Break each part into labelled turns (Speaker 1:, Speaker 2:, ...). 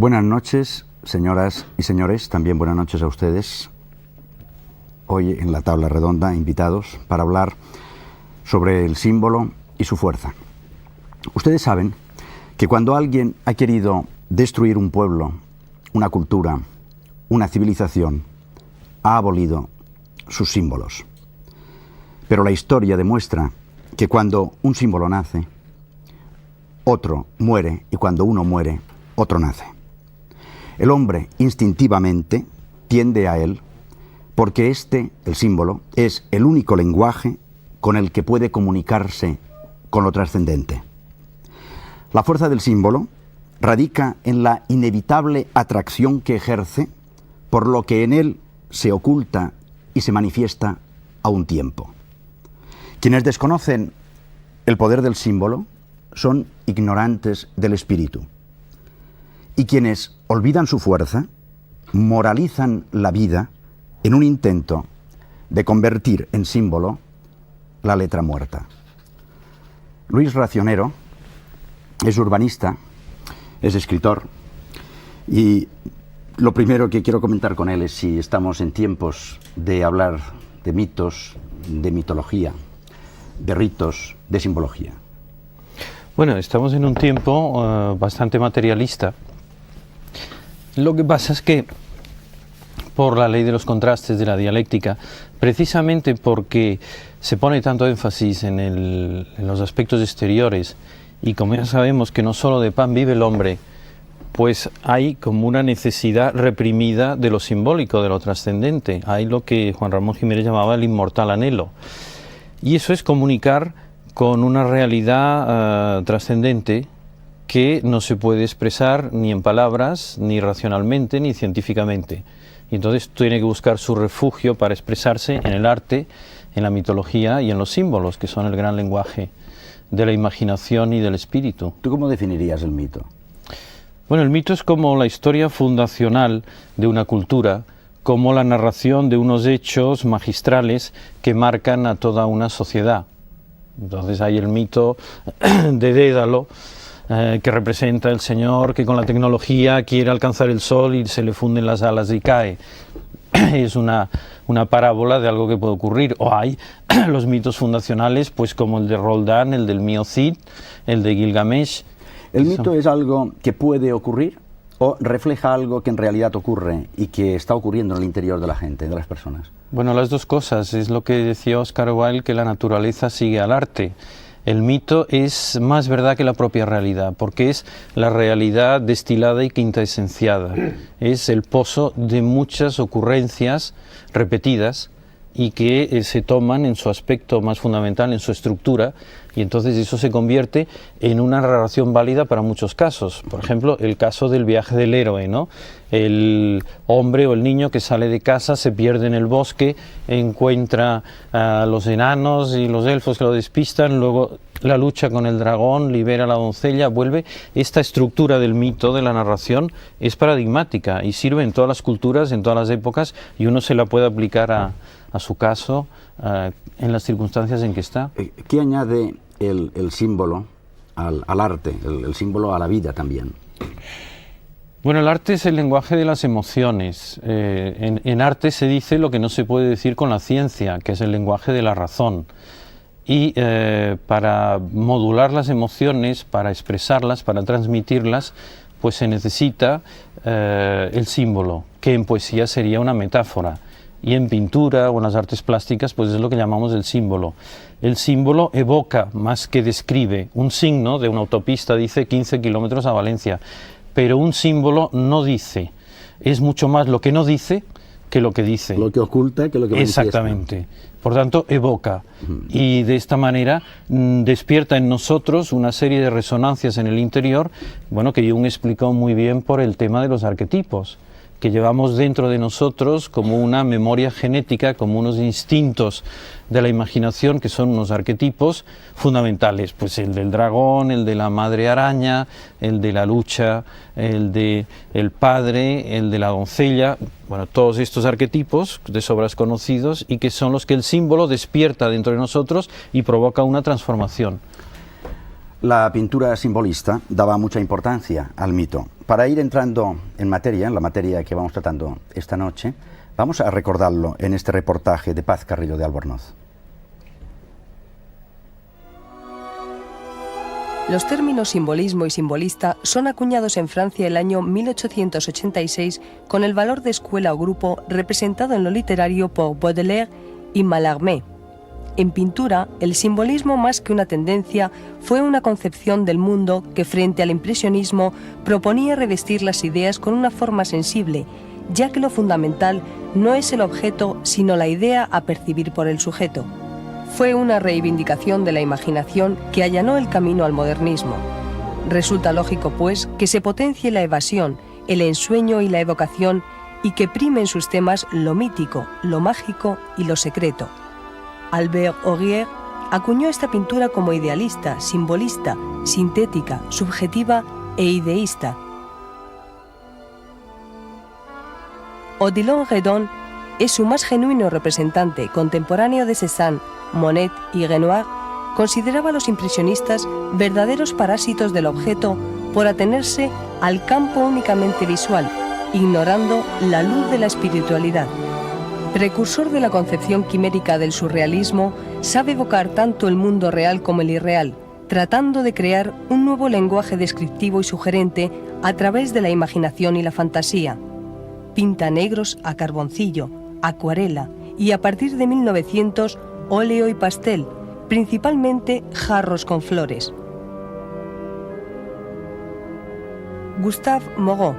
Speaker 1: Buenas noches, señoras y señores, también buenas noches a ustedes. Hoy en la tabla redonda, invitados para hablar sobre el símbolo y su fuerza. Ustedes saben que cuando alguien ha querido destruir un pueblo, una cultura, una civilización, ha abolido sus símbolos. Pero la historia demuestra que cuando un símbolo nace, otro muere, y cuando uno muere, otro nace. El hombre instintivamente tiende a él porque el símbolo, es el único lenguaje con el que puede comunicarse con lo trascendente. La fuerza del símbolo radica en la inevitable atracción que ejerce por lo que en él se oculta y se manifiesta a un tiempo. Quienes desconocen el poder del símbolo son ignorantes del espíritu. Y quienes olvidan su fuerza, moralizan la vida en un intento de convertir en símbolo la letra muerta. Luis Racionero es urbanista, es escritor, y lo primero que quiero comentar con él es si estamos en tiempos de hablar de mitos, de mitología, de ritos, de simbología.
Speaker 2: Bueno, estamos en un tiempo bastante materialista. Lo que pasa es que, por la ley de los contrastes de la dialéctica, precisamente porque se pone tanto énfasis en los aspectos exteriores, y como ya sabemos que no solo de pan vive el hombre, pues hay como una necesidad reprimida de lo simbólico, de lo trascendente. Hay lo que Juan Ramón Jiménez llamaba el inmortal anhelo. Y eso es comunicar con una realidad trascendente que no se puede expresar ni en palabras, ni racionalmente, ni científicamente. Y entonces tiene que buscar su refugio para expresarse en el arte, en la mitología y en los símbolos, que son el gran lenguaje de la imaginación y del espíritu.
Speaker 1: ¿Tú cómo definirías el mito?
Speaker 2: Bueno, el mito es como la historia fundacional de una cultura, como la narración de unos hechos magistrales que marcan a toda una sociedad. Entonces hay el mito de Dédalo, que representa el señor que con la tecnología quiere alcanzar el sol y se le funden las alas y cae. Es una parábola de algo que puede ocurrir. O hay los mitos fundacionales, pues como el de Roldán, el del Mío Cid, el de Gilgamesh.
Speaker 1: ¿El mito es algo que puede ocurrir o refleja algo que en realidad ocurre y que está ocurriendo en el interior de la gente, de las personas?
Speaker 2: Bueno, las dos cosas. Es lo que decía Oscar Wilde, que la naturaleza sigue al arte. El mito es más verdad que la propia realidad, porque es la realidad destilada y quintaesenciada. Es el pozo de muchas ocurrencias repetidas y que se toman en su aspecto más fundamental, en su estructura, y entonces eso se convierte en una narración válida para muchos casos. Por ejemplo, el caso del viaje del héroe, ¿no? El hombre o el niño que sale de casa, se pierde en el bosque, encuentra a los enanos y los elfos que lo despistan, luego la lucha con el dragón, libera a la doncella, vuelve. Esta estructura del mito, de la narración, es paradigmática y sirve en todas las culturas, en todas las épocas, y uno se la puede aplicar a su caso, en las circunstancias en que está.
Speaker 1: ¿Qué añade el símbolo al arte, el símbolo a la vida también?
Speaker 2: Bueno, el arte es el lenguaje de las emociones. En arte se dice lo que no se puede decir con la ciencia, que es el lenguaje de la razón. Y para modular las emociones, para expresarlas, para transmitirlas, pues se necesita el símbolo, que en poesía sería una metáfora. Y en pintura o en las artes plásticas, pues es lo que llamamos el símbolo. El símbolo evoca más que describe. Un signo de una autopista dice 15 kilómetros a Valencia, pero un símbolo no dice. Es mucho más lo que no dice que lo que dice.
Speaker 1: Lo que oculta que lo que manifiesta.
Speaker 2: Exactamente. Por tanto, evoca. Y de esta manera despierta en nosotros una serie de resonancias en el interior, bueno, que Jung explicó muy bien por el tema de los arquetipos, que llevamos dentro de nosotros como una memoria genética, como unos instintos de la imaginación, que son unos arquetipos fundamentales, pues el del dragón, el de la madre araña, el de la lucha, el de el padre, el de la doncella, bueno, todos estos arquetipos de sobras conocidos, y que son los que el símbolo despierta dentro de nosotros y provoca una transformación.
Speaker 1: La pintura simbolista daba mucha importancia al mito. para ir entrando en materia, en la materia que vamos tratando esta noche, vamos a recordarlo en este reportaje de Paz Carrillo de Albornoz.
Speaker 3: Los términos simbolismo y simbolista son acuñados en Francia el año 1886 con el valor de escuela o grupo representado en lo literario por Baudelaire y Mallarmé. En pintura, el simbolismo, más que una tendencia, fue una concepción del mundo que, frente al impresionismo, proponía revestir las ideas con una forma sensible, ya que lo fundamental no es el objeto, sino la idea a percibir por el sujeto. Fue una reivindicación de la imaginación que allanó el camino al modernismo. Resulta lógico, pues, que se potencie la evasión, el ensueño y la evocación, y que prime en sus temas lo mítico, lo mágico y lo secreto. Albert Augier acuñó esta pintura como idealista, simbolista, sintética, subjetiva e ideísta. Odilon Redon es su más genuino representante, contemporáneo de Cézanne, Monet y Renoir. Consideraba a los impresionistas verdaderos parásitos del objeto por atenerse al campo únicamente visual, ignorando la luz de la espiritualidad. Precursor de la concepción quimérica del surrealismo, sabe evocar tanto el mundo real como el irreal, tratando de crear un nuevo lenguaje descriptivo y sugerente a través de la imaginación y la fantasía. Pinta negros a carboncillo, acuarela y, a partir de 1900, óleo y pastel, principalmente jarros con flores. Gustave Moreau,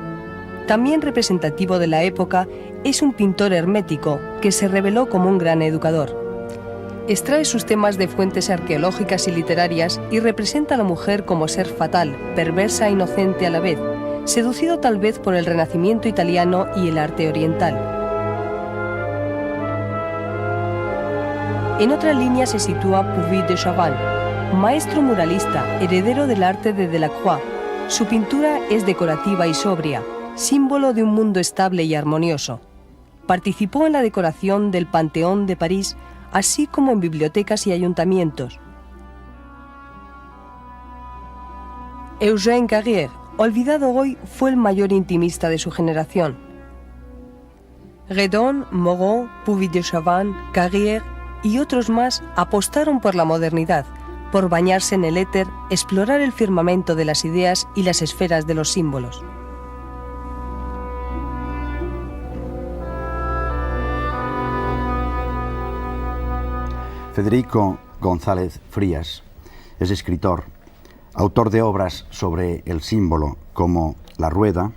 Speaker 3: también representativo de la época, es un pintor hermético que se reveló como un gran educador. Extrae sus temas de fuentes arqueológicas y literarias y representa a la mujer como ser fatal, perversa e inocente a la vez, seducido tal vez por el Renacimiento italiano y el arte oriental. En otra línea se sitúa Puvis de Chavannes, maestro muralista, heredero del arte de Delacroix. Su pintura es decorativa y sobria, símbolo de un mundo estable y armonioso. Participó en la decoración del Panteón de París, así como en bibliotecas y ayuntamientos. Eugène Carrier, olvidado hoy, fue el mayor intimista de su generación. Redon, Moreau, Puvis de Chavannes, Carrier y otros más apostaron por la modernidad, por bañarse en el éter, explorar el firmamento de las ideas y las esferas de los símbolos.
Speaker 1: Federico González Frías es escritor, autor de obras sobre el símbolo como la rueda,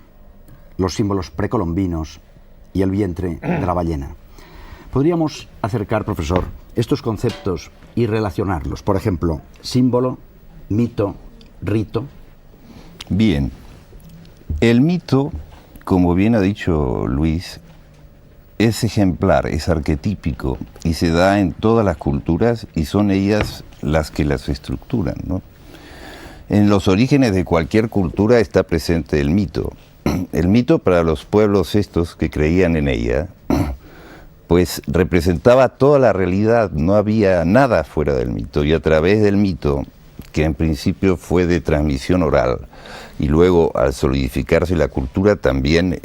Speaker 1: los símbolos precolombinos y el vientre de la ballena. Podríamos acercar, profesor, estos conceptos y relacionarlos. Por ejemplo, símbolo, mito, rito.
Speaker 4: Bien, el mito, como bien ha dicho Luis, es ejemplar, es arquetípico y se da en todas las culturas y son ellas las que las estructuran, ¿no? En los orígenes de cualquier cultura está presente el mito. El mito, para los pueblos estos que creían en ella, pues representaba toda la realidad, no había nada fuera del mito, y a través del mito, que en principio fue de transmisión oral, y luego al solidificarse la cultura también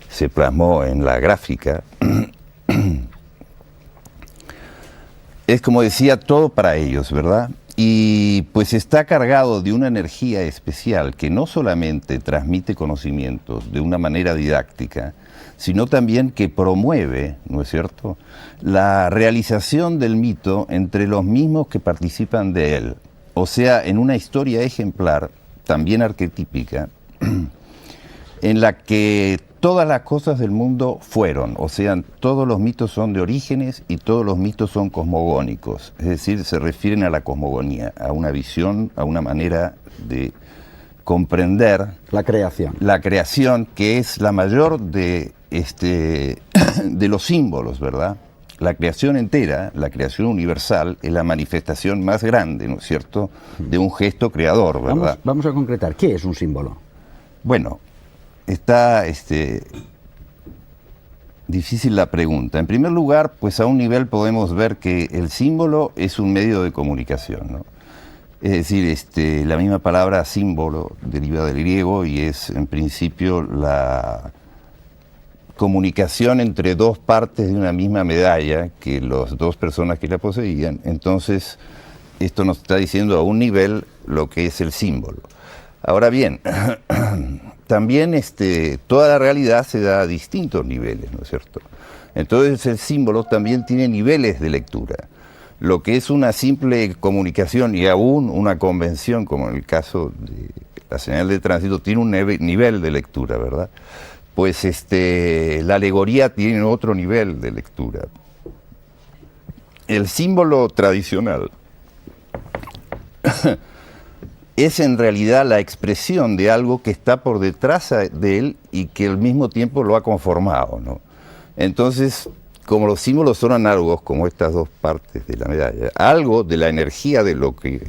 Speaker 4: se plasmó en la gráfica, es, como decía, todo para ellos, ¿verdad? Y pues está cargado de una energía especial que no solamente transmite conocimientos de una manera didáctica, sino también que promueve, ¿no es cierto?, la realización del mito entre los mismos que participan de él. O sea, en una historia ejemplar, también arquetípica, en la que todas las cosas del mundo fueron, o sea, todos los mitos son de orígenes y todos los mitos son cosmogónicos, es decir, se refieren a la cosmogonía, a una visión, a una manera de comprender
Speaker 1: la creación,
Speaker 4: que es la mayor de los símbolos, ¿verdad? La creación entera, la creación universal, es la manifestación más grande, ¿no es cierto?, de un gesto creador, ¿verdad?
Speaker 1: Vamos a concretar, ¿qué es un símbolo?
Speaker 4: Bueno, está difícil la pregunta. En primer lugar, pues a un nivel podemos ver que el símbolo es un medio de comunicación, ¿no? Es decir, la misma palabra símbolo deriva del griego y es en principio la comunicación entre dos partes de una misma medalla que las dos personas que la poseían. Entonces, esto nos está diciendo a un nivel lo que es el símbolo. Ahora bien, también toda la realidad se da a distintos niveles, ¿no es cierto? Entonces el símbolo también tiene niveles de lectura. Lo que es una simple comunicación y aún una convención, como en el caso de la señal de tránsito, tiene un nivel de lectura, ¿verdad? Pues la alegoría tiene otro nivel de lectura. El símbolo tradicional es en realidad la expresión de algo que está por detrás de él y que al mismo tiempo lo ha conformado, ¿no? Entonces, como los símbolos son análogos, como estas dos partes de la medalla, algo de la energía de lo que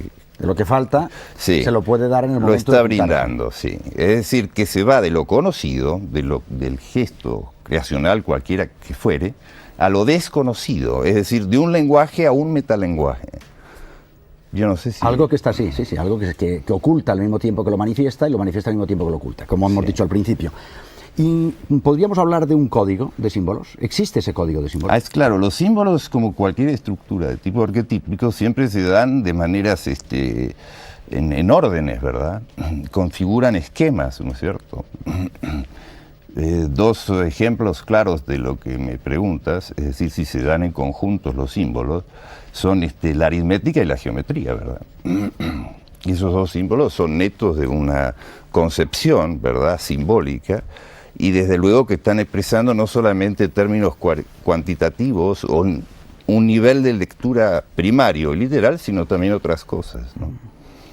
Speaker 1: falta,
Speaker 4: sí,
Speaker 1: se lo puede dar en el momento.
Speaker 4: Lo está brindando, sí. Es decir, que se va de lo conocido, del gesto creacional cualquiera que fuere, a lo desconocido, es decir, de un lenguaje a un metalenguaje. Yo no sé si...
Speaker 1: Algo que está así, sí, algo que oculta al mismo tiempo que lo manifiesta y lo manifiesta al mismo tiempo que lo oculta, como hemos dicho al principio. Y podríamos hablar de un código de símbolos. ¿Existe ese código de símbolos?
Speaker 4: Es claro, los símbolos, como cualquier estructura de tipo arquetípico, siempre se dan de maneras en órdenes, ¿verdad? Configuran esquemas, ¿no es cierto? Dos ejemplos claros de lo que me preguntas, es decir, si se dan en conjuntos los símbolos, son la aritmética y la geometría, ¿verdad? Y esos dos símbolos son netos de una concepción, ¿verdad?, simbólica, y desde luego que están expresando no solamente términos cuantitativos o un nivel de lectura primario y literal, sino también otras cosas, ¿no?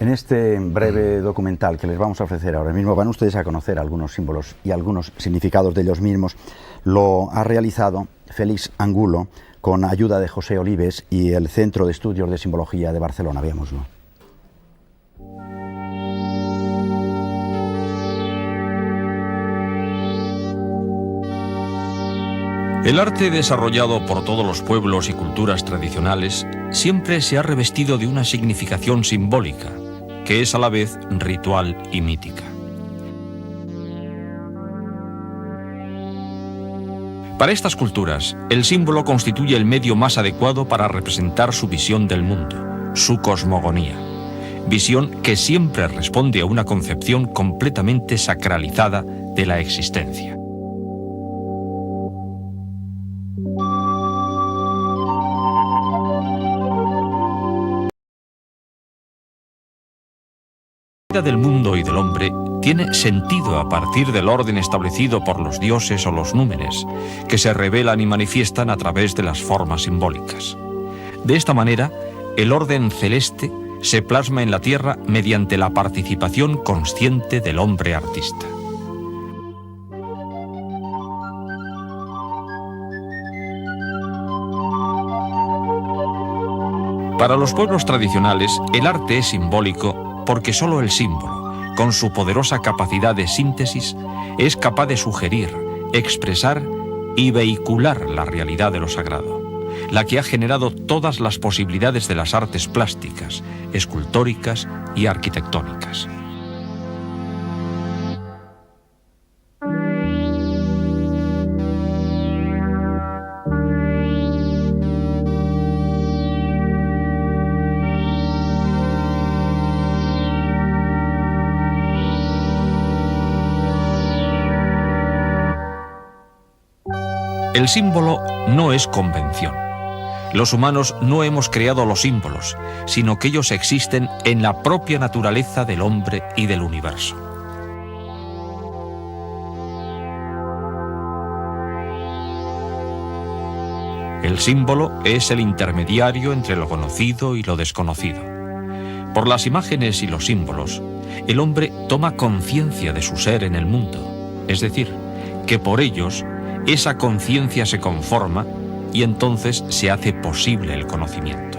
Speaker 1: En este breve documental que les vamos a ofrecer ahora mismo, van ustedes a conocer algunos símbolos y algunos significados de ellos mismos. Lo ha realizado Félix Angulo con ayuda de José Olives y el Centro de Estudios de Simbología de Barcelona. Veámoslo.
Speaker 5: El arte desarrollado por todos los pueblos y culturas tradicionales siempre se ha revestido de una significación simbólica, que es a la vez ritual y mítica. Para estas culturas, el símbolo constituye el medio más adecuado para representar su visión del mundo, su cosmogonía, visión que siempre responde a una concepción completamente sacralizada de la existencia. La vida del mundo y del hombre tiene sentido a partir del orden establecido por los dioses o los númenes, que se revelan y manifiestan a través de las formas simbólicas. De esta manera, el orden celeste se plasma en la tierra mediante la participación consciente del hombre artista. Para los pueblos tradicionales, el arte es simbólico porque solo el símbolo, con su poderosa capacidad de síntesis, es capaz de sugerir, expresar y vehicular la realidad de lo sagrado, la que ha generado todas las posibilidades de las artes plásticas, escultóricas y arquitectónicas. El símbolo no es convención. Los humanos no hemos creado los símbolos, sino que ellos existen en la propia naturaleza del hombre y del universo. El símbolo es el intermediario entre lo conocido y lo desconocido. Por las imágenes y los símbolos, el hombre toma conciencia de su ser en el mundo, es decir, que por ellos esa conciencia se conforma y entonces se hace posible el conocimiento.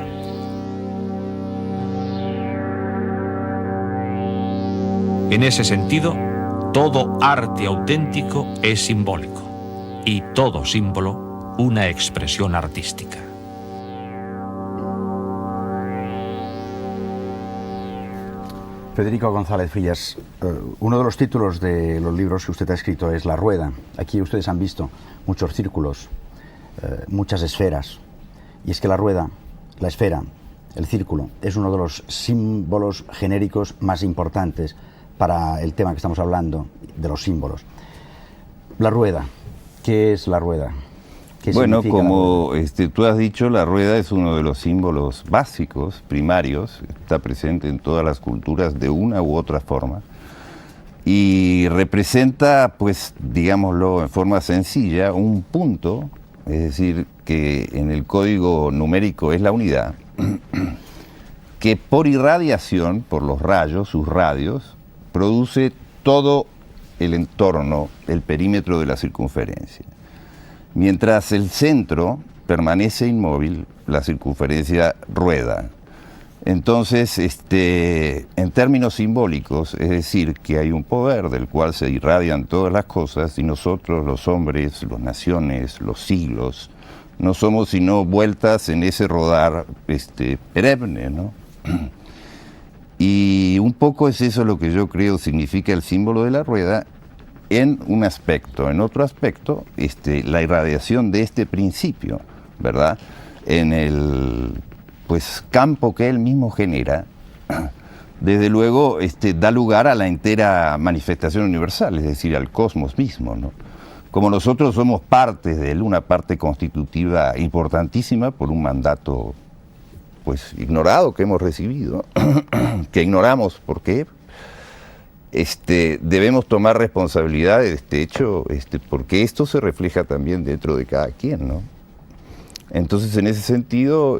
Speaker 5: En ese sentido, todo arte auténtico es simbólico y todo símbolo una expresión artística.
Speaker 1: Federico González Frías, uno de los títulos de los libros que usted ha escrito es La Rueda. Aquí ustedes han visto muchos círculos, muchas esferas. Y es que la rueda, la esfera, el círculo, es uno de los símbolos genéricos más importantes para el tema que estamos hablando, de los símbolos. La rueda, ¿qué es la rueda?
Speaker 4: Bueno, como tú has dicho, la rueda es uno de los símbolos básicos, primarios, está presente en todas las culturas de una u otra forma y representa, pues, digámoslo en forma sencilla, un punto, es decir, que en el código numérico es la unidad, que por irradiación, por los rayos, sus radios, produce todo el entorno, el perímetro de la circunferencia. Mientras el centro permanece inmóvil, la circunferencia rueda. Entonces, en términos simbólicos, es decir, que hay un poder del cual se irradian todas las cosas y nosotros, los hombres, las naciones, los siglos, no somos sino vueltas en ese rodar perenne, ¿no? Y un poco es eso lo que yo creo significa el símbolo de la rueda, en un aspecto. En otro aspecto, la irradiación de este principio, ¿verdad? En el campo que él mismo genera, desde luego da lugar a la entera manifestación universal, es decir, al cosmos mismo, ¿no? Como nosotros somos parte de él, una parte constitutiva importantísima por un mandato ignorado que hemos recibido, que ignoramos por qué, debemos tomar responsabilidad de este hecho, porque esto se refleja también dentro de cada quien, ¿no? Entonces, en ese sentido,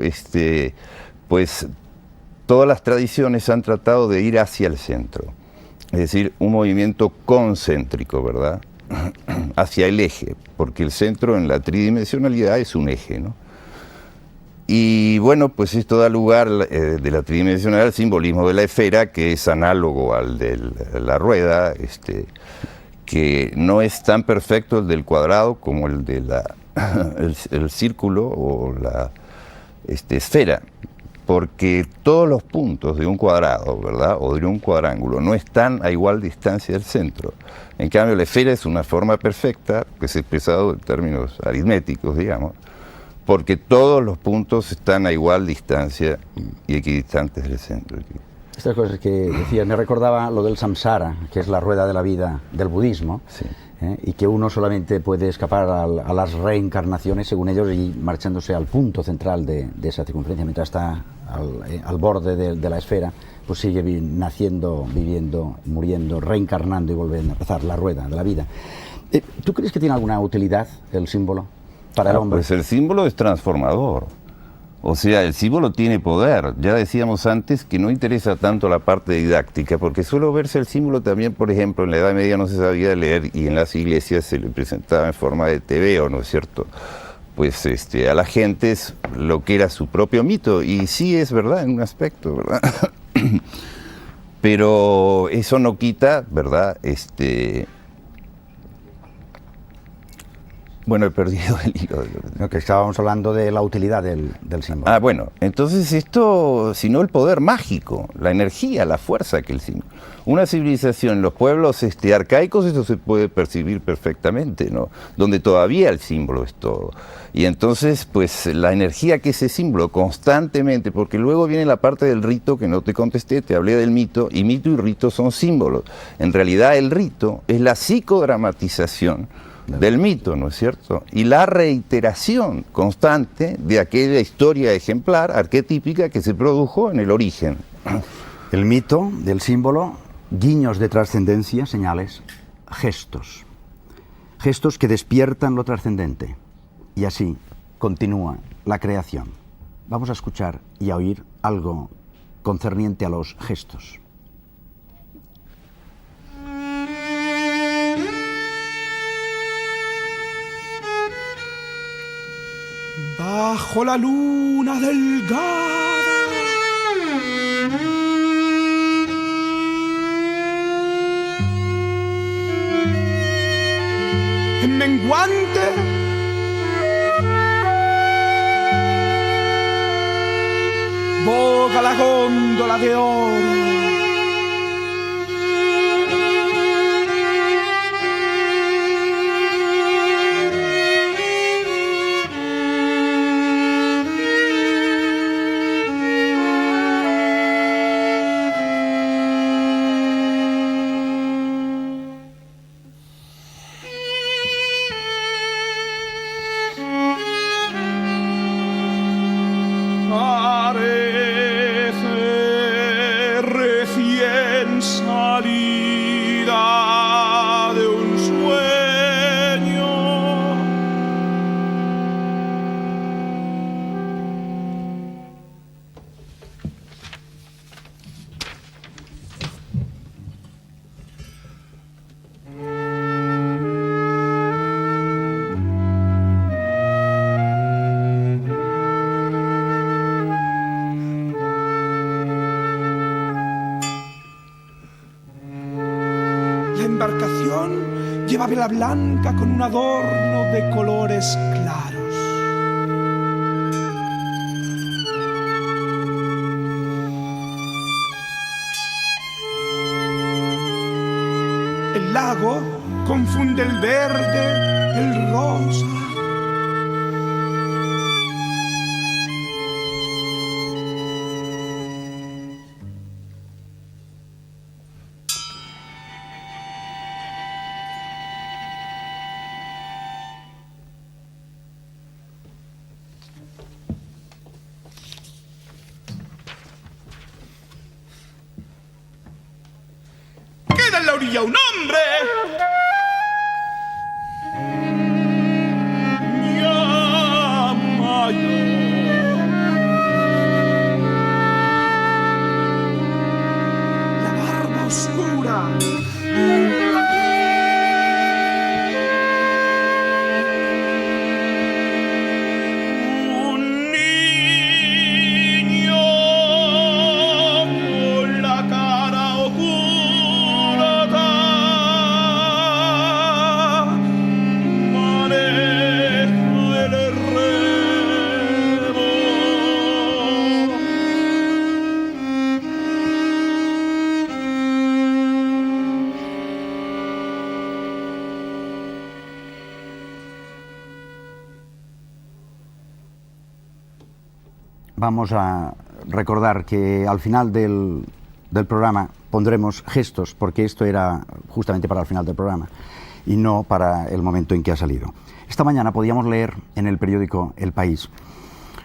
Speaker 4: pues todas las tradiciones han tratado de ir hacia el centro, es decir, un movimiento concéntrico, ¿verdad? Hacia el eje, porque el centro en la tridimensionalidad es un eje, ¿no? Y bueno, pues esto da lugar de la tridimensionalidad al simbolismo de la esfera, que es análogo al de la rueda, que no es tan perfecto el del cuadrado como el de el círculo o la esfera, porque todos los puntos de un cuadrado, ¿verdad?, o de un cuadrángulo, no están a igual distancia del centro. En cambio, la esfera es una forma perfecta, que es expresado en términos aritméticos, digamos, porque todos los puntos están a igual distancia y equidistantes del centro.
Speaker 1: Estas cosas que decías, me recordaba lo del samsara, que es la rueda de la vida del budismo, sí. Y que uno solamente puede escapar a las reencarnaciones, según ellos, y marchándose al punto central de esa circunferencia, mientras está al borde de la esfera, pues sigue naciendo, viviendo, muriendo, reencarnando y volviendo a empezar la rueda de la vida. ¿Tú crees que tiene alguna utilidad el símbolo para el hombre?
Speaker 4: Pues el símbolo es transformador. O sea, el símbolo tiene poder. Ya decíamos antes que no interesa tanto la parte didáctica, porque suele verse el símbolo también, por ejemplo, en la Edad Media no se sabía leer y en las iglesias se le presentaba en forma de tebeo, ¿no es cierto? Pues a la gente es lo que era su propio mito, y sí es verdad en un aspecto, ¿verdad? Pero eso no quita, ¿verdad? Bueno, he perdido el hilo.
Speaker 1: No, que estábamos hablando de la utilidad del símbolo.
Speaker 4: Ah, bueno, entonces esto, sino el poder mágico, la energía, la fuerza que el símbolo. Una civilización, los pueblos arcaicos, eso se puede percibir perfectamente, ¿no? Donde todavía el símbolo es todo. Y entonces, pues, la energía que ese símbolo constantemente, porque luego viene la parte del rito que no te contesté, te hablé del mito, y mito y rito son símbolos. En realidad el rito es la psicodramatización del mito, ¿no es cierto? Y la reiteración constante de aquella historia ejemplar, arquetípica, que se produjo en el origen.
Speaker 1: El mito del símbolo, guiños de trascendencia, señales, gestos. Gestos que despiertan lo trascendente. Y así continúa la creación. Vamos a escuchar y a oír algo concerniente a los gestos.
Speaker 6: Bajo la luna delgada, en menguante, boga la góndola de oro salida de un sueño. La embarcación lleva vela blanca con un adorno de colores claros. El lago confunde el verde, el rosa. Queda en la orilla un hombre. La barba oscura. Un niño con la cara oculta maneja el remo.
Speaker 1: Vamos a recordar que al final del programa pondremos gestos, porque esto era justamente para el final del programa y no para el momento en que ha salido. Esta mañana podíamos leer en el periódico El País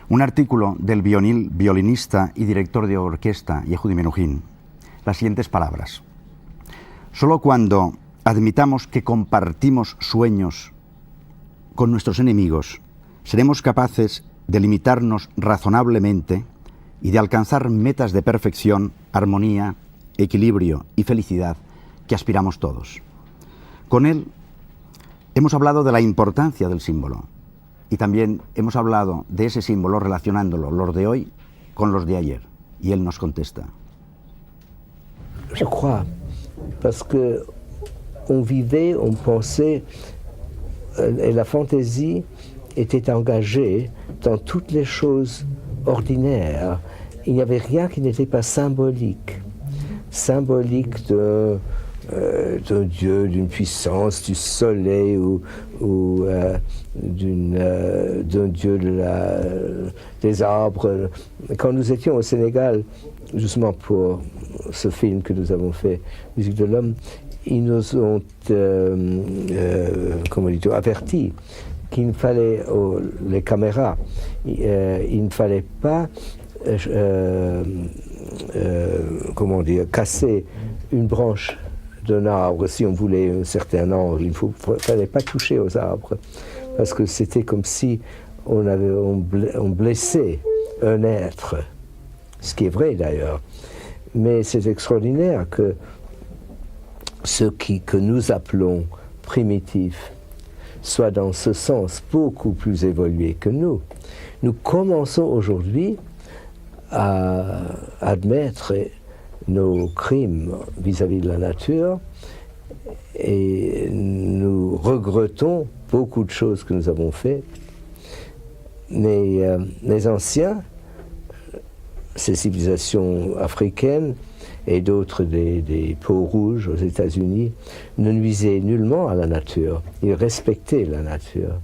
Speaker 1: un artículo del violinista y director de orquesta Yehudi Menuhin. Las siguientes palabras: solo cuando admitamos que compartimos sueños con nuestros enemigos, seremos capaces de limitarnos razonablemente y de alcanzar metas de perfección, armonía, equilibrio y felicidad que aspiramos todos. Con él hemos hablado de la importancia del símbolo y también hemos hablado de ese símbolo relacionándolo, los de hoy con los de ayer. Y él nos contesta:
Speaker 7: Je crois, parce que on vivait, on pensait, et la fantaisie était engagée dans toutes les choses ordinaires. Il n'y avait rien qui n'était pas symbolique. Symbolique d'un dieu, d'une puissance, du soleil ou d'un dieu des arbres. Quand nous étions au Sénégal, justement pour ce film que nous avons fait, Musique de l'Homme, ils nous ont avertis qu'il ne fallait, les caméras, il ne fallait pas casser une branche d'un arbre si on voulait un certain angle. Il ne fallait pas toucher aux arbres, parce que c'était comme si on blessait un être, ce qui est vrai d'ailleurs. Mais c'est extraordinaire que ce que nous appelons primitifs soit dans ce sens beaucoup plus évolué que nous. Nous commençons aujourd'hui à admettre nos crimes vis-à-vis de la nature et nous regrettons beaucoup de choses que nous avons faites. Mais les anciens, ces civilisations africaines et d'autres des peaux rouges aux États-Unis, ne nuisaient nullement à la nature. Ils respectaient la nature.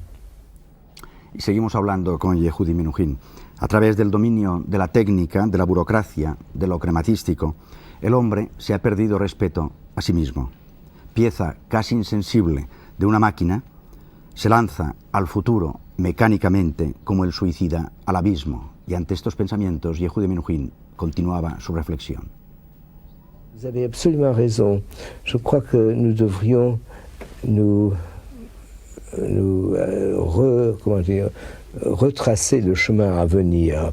Speaker 1: Y seguimos hablando con Yehudi Menuhin. A través del dominio de la técnica, de la burocracia, de lo crematístico, el hombre se ha perdido respeto a sí mismo. Pieza casi insensible de una máquina, se lanza al futuro mecánicamente como el suicida al abismo. Y ante estos pensamientos, Yehudi Menuhin continuaba su reflexión.
Speaker 7: Vous avez absolument raison. Je crois que nous devrions retracer le chemin à venir.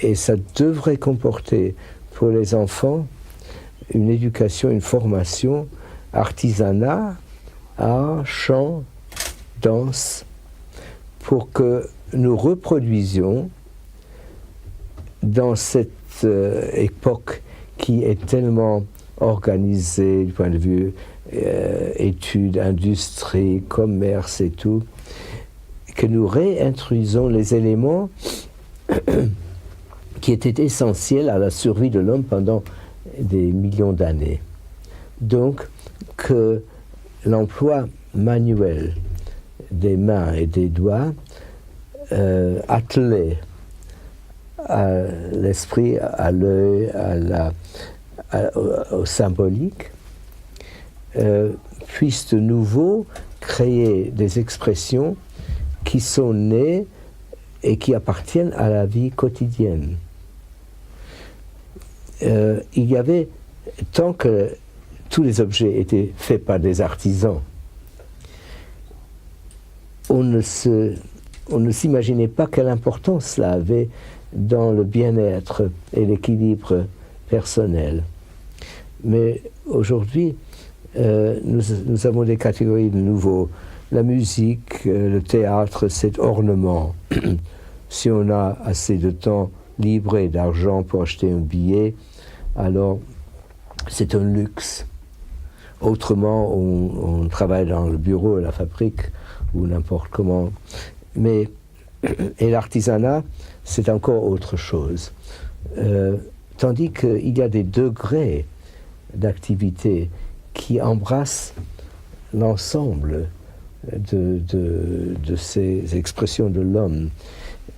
Speaker 7: Et ça devrait comporter pour les enfants une éducation, une formation, artisanat, art, chant, danse, pour que nous reproduisions dans cette époque qui est tellement organisée du point de vue études, industrie, commerce et tout, que nous réintroduisons les éléments qui étaient essentiels à la survie de l'homme pendant des millions d'années. Donc, que l'emploi manuel des mains et des doigts attelé à l'esprit, à l'œil, au symbolique, puisse de nouveau créer des expressions qui sont nées et qui appartiennent à la vie quotidienne. Il y avait, tant que tous les objets étaient faits par des artisans, on ne s'imaginait pas quelle importance cela avait dans le bien-être et l'équilibre personnel. Mais aujourd'hui, nous avons des catégories de nouveau. La musique, le théâtre, c'est ornement. Si on a assez de temps libre et d'argent pour acheter un billet, alors c'est un luxe. Autrement, on travaille dans le bureau, la fabrique, ou n'importe comment. Mais, et l'artisanat, c'est encore autre chose. Tandis qu'il y a des degrés d'activité qui embrassent l'ensemble de ces expressions de l'homme,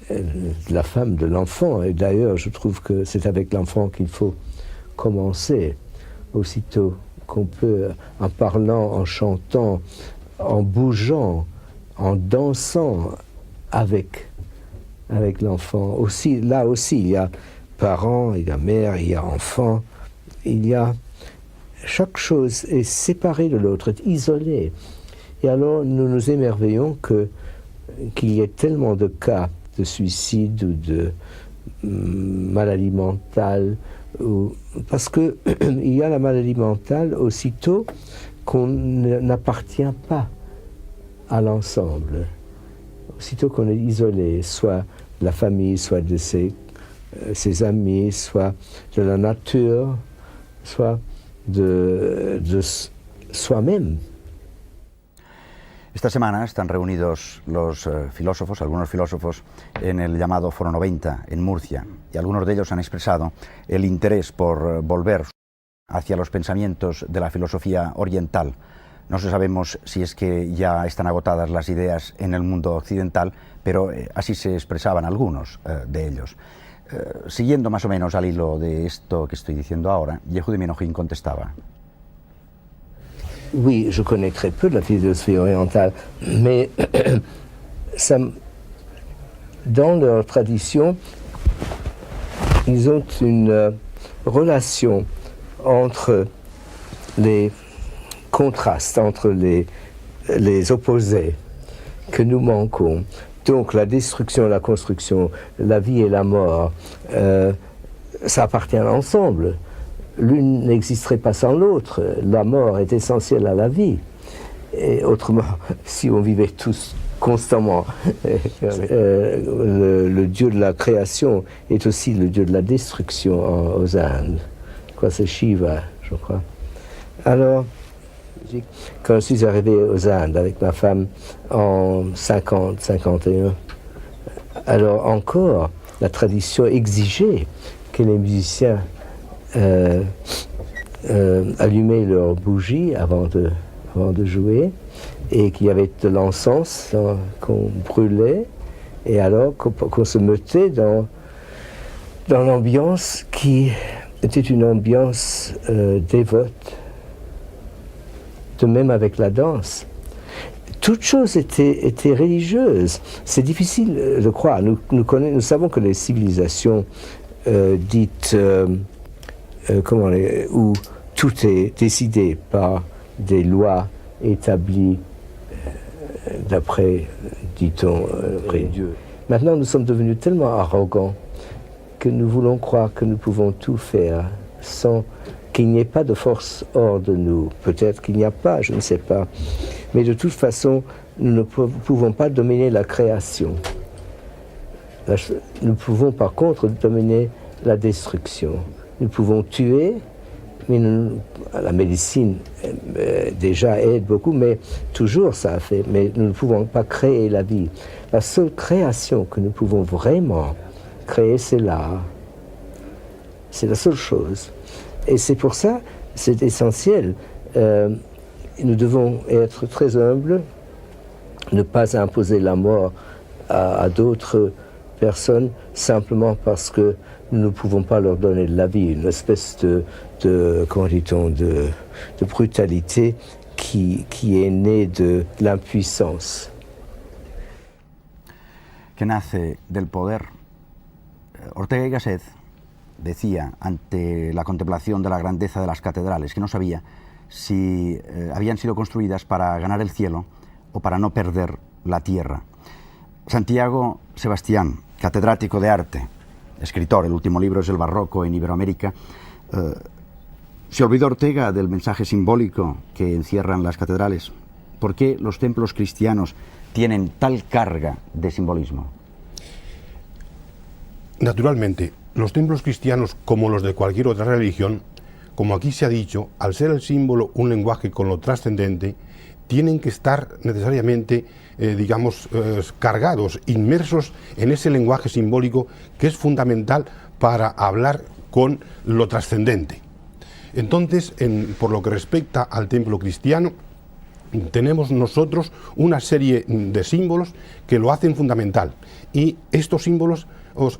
Speaker 7: de la femme, de l'enfant. Et d'ailleurs, je trouve que c'est avec l'enfant qu'il faut commencer, aussitôt qu'on peut, en parlant, en chantant, en bougeant, en dansant avec l'enfant. Aussi, là aussi, il y a parents, il y a mère, il y a enfant, il y a... Chaque chose est séparée de l'autre, est isolée. Et alors, nous nous émerveillons qu'il y ait tellement de cas de suicide ou de maladie mentale, parce qu'il y a la maladie mentale aussitôt qu'on n'appartient pas à l'ensemble, aussitôt qu'on est isolé, soit de la famille, soit de ses amis, soit de la nature, soit de soi-même.
Speaker 1: Esta semana están reunidos los filósofos, algunos filósofos, en el llamado Foro 90 en Murcia, y algunos de ellos han expresado el interés por volver hacia los pensamientos de la filosofía oriental. No sabemos si es que ya están agotadas las ideas en el mundo occidental, pero así se expresaban algunos de ellos. Siguiendo más o menos al hilo de esto que estoy diciendo ahora, Yehudi Menuhin contestaba.
Speaker 7: Oui, je connais très peu de la philosophie orientale, mais dans leur tradition, ils ont une relation entre les contrastes, entre les opposés que nous manquons. Donc la destruction, la construction, la vie et la mort, ça appartient à l'ensemble. L'une n'existerait pas sans l'autre. La mort est essentielle à la vie. Et autrement, si on vivait tous constamment, le dieu de la création est aussi le dieu de la destruction aux Indes. C'est Shiva, je crois. Alors, quand je suis arrivé aux Indes avec ma femme en 50-51, alors encore, la tradition exigeait que les musiciens allumaient leurs bougies avant de jouer, et qu'il y avait de l'encens qu'on brûlait, et alors qu'on se mettait dans l'ambiance qui était une ambiance dévote. De même avec la danse. Toute chose était religieuse. C'est difficile de croire. Nous savons que les civilisations dites où tout est décidé par des lois établies d'après, dit-on, Dieu. Maintenant, nous sommes devenus tellement arrogants que nous voulons croire que nous pouvons tout faire sans qu'il n'y ait pas de force hors de nous. Peut-être qu'il n'y a pas, je ne sais pas. Mais de toute façon, nous ne pouvons pas dominer la création. Nous pouvons par contre dominer la destruction. Nous pouvons tuer, mais la médecine déjà aide beaucoup, mais toujours ça a fait. Mais nous ne pouvons pas créer la vie. La seule création que nous pouvons vraiment créer, c'est l'art. C'est la seule chose. Et c'est pour ça, c'est essentiel. Nous devons être très humbles, ne pas imposer la mort à d'autres personnes simplement parce que nous ne pouvons pas leur donner de la vie, une espèce comment dit-on, de brutalité qui est née de l'impuissance.
Speaker 1: Que nace del poder. Ortega y Gasset decía ante la contemplación de la grandeza de las catedrales que no sabía si habían sido construidas para ganar el cielo o para no perder la tierra. Santiago Sebastián, catedrático de arte, escritor, el último libro es El Barroco en Iberoamérica. ¿Se olvidó Ortega del mensaje simbólico que encierran las catedrales? ¿Por qué los templos cristianos tienen tal carga de simbolismo?
Speaker 8: Naturalmente, los templos cristianos, como los de cualquier otra religión, como aquí se ha dicho, al ser el símbolo un lenguaje con lo trascendente, tienen que estar necesariamente, cargados, inmersos en ese lenguaje simbólico que es fundamental para hablar con lo trascendente. Entonces, por lo que respecta al templo cristiano, tenemos nosotros una serie de símbolos que lo hacen fundamental. Y estos símbolos,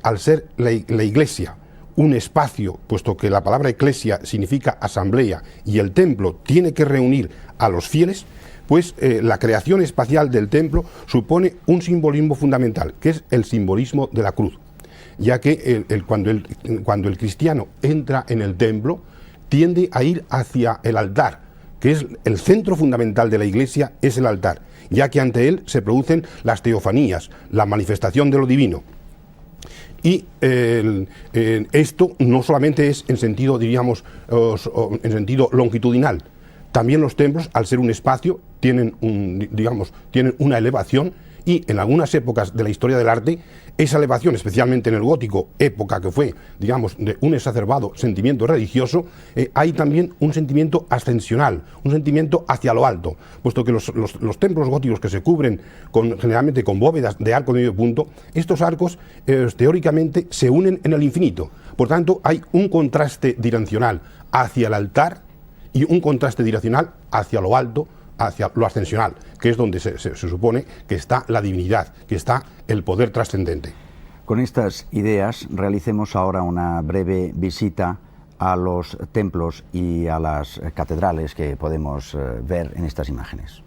Speaker 8: al ser la iglesia un espacio, puesto que la palabra eclesia significa asamblea y el templo tiene que reunir a los fieles, pues la creación espacial del templo supone un simbolismo fundamental, que es el simbolismo de la cruz, ya que cuando el cristiano entra en el templo, tiende a ir hacia el altar, que es el centro fundamental de la iglesia, es el altar, ya que ante él se producen las teofanías, la manifestación de lo divino. Y esto no solamente es en sentido, diríamos, en sentido longitudinal. También los templos, al ser un espacio, tienen una elevación, y en algunas épocas de la historia del arte, esa elevación, especialmente en el gótico, época que fue, digamos, de un exacerbado sentimiento religioso, hay también un sentimiento ascensional, un sentimiento hacia lo alto, puesto que los templos góticos que se cubren generalmente con bóvedas de arco de medio punto, estos arcos teóricamente se unen en el infinito. Por tanto, hay un contraste direccional hacia el altar y un contraste direccional hacia lo alto, hacia lo ascensional, que es donde se supone que está la divinidad, que está el poder trascendente.
Speaker 1: Con estas ideas realicemos ahora una breve visita a los templos y a las catedrales que podemos ver en estas imágenes.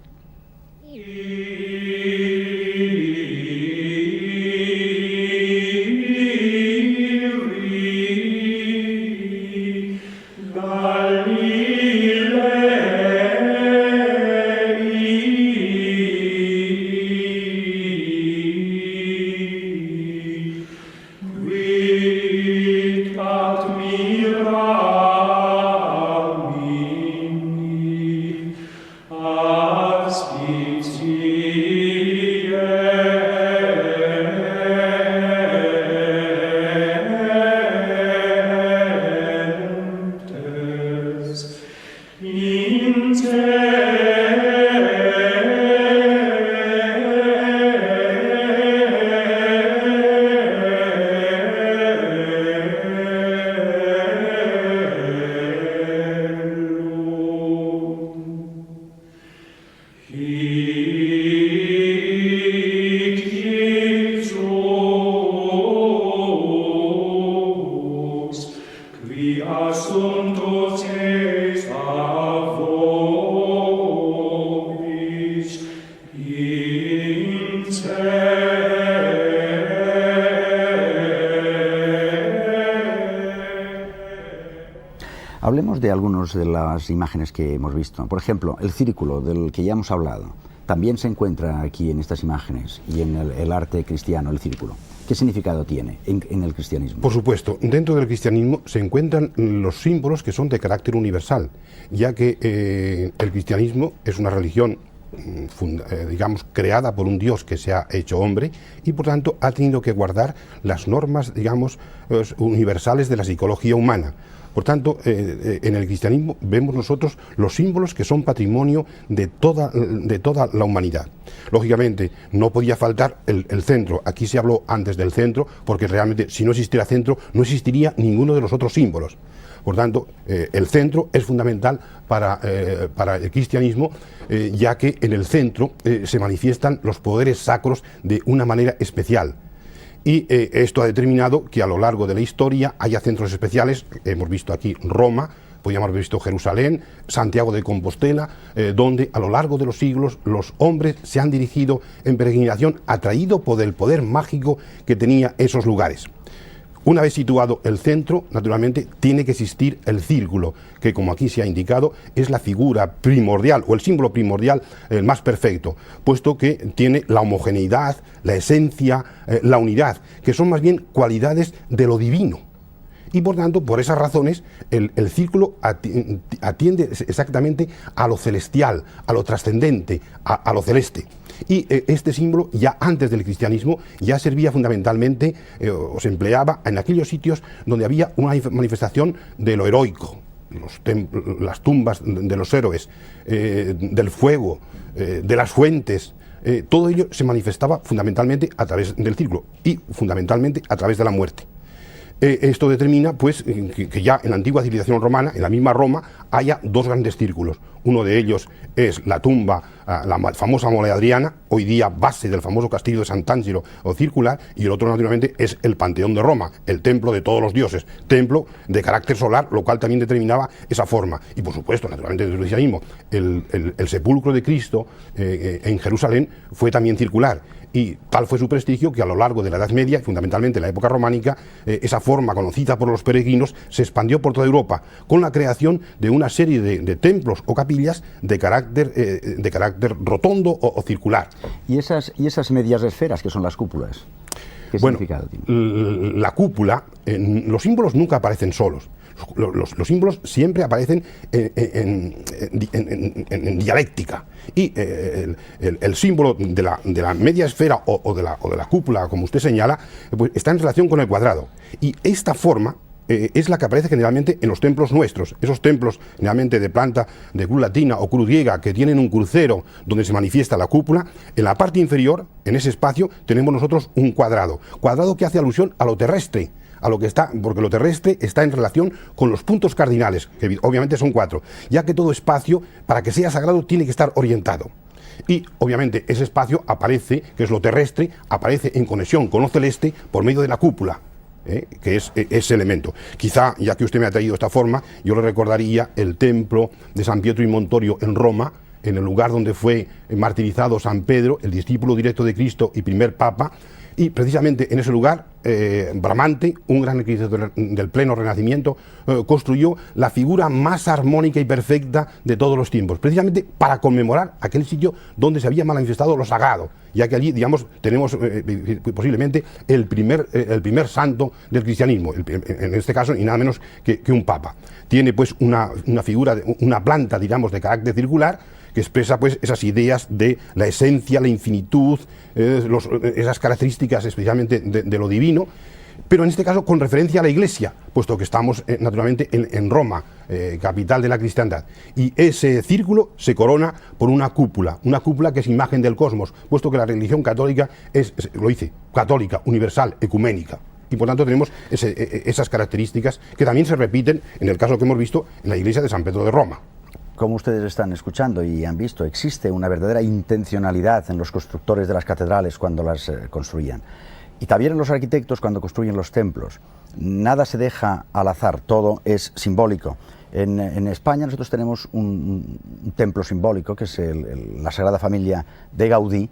Speaker 1: algunas de las imágenes que hemos visto. Por ejemplo, el círculo del que ya hemos hablado también se encuentra aquí en estas imágenes y en el arte cristiano, el círculo. ¿Qué significado tiene en el cristianismo?
Speaker 8: Por supuesto, dentro del cristianismo se encuentran los símbolos que son de carácter universal, ya que el cristianismo es una religión digamos, creada por un Dios que se ha hecho hombre y por tanto ha tenido que guardar las normas, digamos, universales de la psicología humana. Por tanto, en el cristianismo vemos nosotros los símbolos que son patrimonio de toda la humanidad. Lógicamente, no podía faltar el centro. Aquí se habló antes del centro, porque realmente si no existiera centro, no existiría ninguno de los otros símbolos. Por tanto, el centro es fundamental para el cristianismo, ya que en el centro se manifiestan los poderes sacros de una manera especial. Y esto ha determinado que a lo largo de la historia haya centros especiales. Hemos visto aquí Roma, podríamos haber visto Jerusalén, Santiago de Compostela, donde a lo largo de los siglos los hombres se han dirigido en peregrinación atraídos por el poder mágico que tenía esos lugares. Una vez situado el centro, naturalmente, tiene que existir el círculo, que como aquí se ha indicado, es la figura primordial o el símbolo primordial más perfecto, puesto que tiene la homogeneidad, la esencia, la unidad, que son más bien cualidades de lo divino. Y por tanto, por esas razones, el círculo atiende exactamente a lo celestial, a lo trascendente, a lo celeste. Y este símbolo, ya antes del cristianismo, ya servía fundamentalmente, o se empleaba en aquellos sitios donde había una manifestación de lo heroico, las tumbas de los héroes, del fuego, de las fuentes. Todo ello se manifestaba fundamentalmente a través del círculo y fundamentalmente a través de la muerte. Esto determina pues que ya en la antigua civilización romana, en la misma Roma, haya dos grandes círculos. Uno de ellos es la tumba, la famosa Mole Adriana, hoy día base del famoso castillo de Sant'Angelo o circular, y el otro naturalmente es el Panteón de Roma, el templo de todos los dioses, templo de carácter solar, lo cual también determinaba esa forma. Y por supuesto, naturalmente desde el cristianismo, el sepulcro de Cristo en Jerusalén fue también circular. Y tal fue su prestigio que a lo largo de la Edad Media, fundamentalmente en la época románica, esa forma conocida por los peregrinos se expandió por toda Europa, con la creación de una serie de templos o capillas de carácter rotondo o circular.
Speaker 1: ¿Y esas medias esferas que son las cúpulas? ¿Qué significado tienen?
Speaker 8: La cúpula, los símbolos nunca aparecen solos. Los símbolos siempre aparecen en dialéctica, y el símbolo de la media esfera o de la cúpula, como usted señala, pues está en relación con el cuadrado, y esta forma es la que aparece generalmente en los templos nuestros, esos templos generalmente de planta de cruz latina o cruz griega que tienen un crucero donde se manifiesta la cúpula. En la parte inferior, en ese espacio, tenemos nosotros un cuadrado que hace alusión a lo terrestre, a lo que está, porque lo terrestre está en relación con los puntos cardinales, que obviamente son 4, ya que todo espacio, para que sea sagrado, tiene que estar orientado. Y obviamente ese espacio aparece, que es lo terrestre, aparece en conexión con lo celeste por medio de la cúpula, que es ese elemento. Quizá, ya que usted me ha traído esta forma, yo le recordaría el templo de San Pietro y Montorio en Roma, en el lugar donde fue martirizado San Pedro, el discípulo directo de Cristo y primer papa. Y precisamente en ese lugar, Bramante, un gran arquitecto del pleno Renacimiento, construyó la figura más armónica y perfecta de todos los tiempos, precisamente para conmemorar aquel sitio donde se había manifestado lo sagrado, ya que allí, digamos, tenemos posiblemente el primer santo del cristianismo, en este caso, y nada menos que un papa. Tiene pues una figura, una planta, digamos, de carácter circular, que expresa pues esas ideas de la esencia, la infinitud, esas características especialmente de lo divino, pero en este caso con referencia a la Iglesia, puesto que estamos naturalmente en Roma, capital de la cristiandad. Y ese círculo se corona por una cúpula que es imagen del cosmos, puesto que la religión católica lo dice, católica, universal, ecuménica. Y por tanto tenemos esas características que también se repiten en el caso que hemos visto en la iglesia de San Pedro de Roma.
Speaker 1: Como ustedes están escuchando y han visto, existe una verdadera intencionalidad en los constructores de las catedrales cuando las construían. Y también en los arquitectos cuando construyen los templos. Nada se deja al azar, todo es simbólico. En España nosotros tenemos un templo simbólico, que es la Sagrada Familia de Gaudí,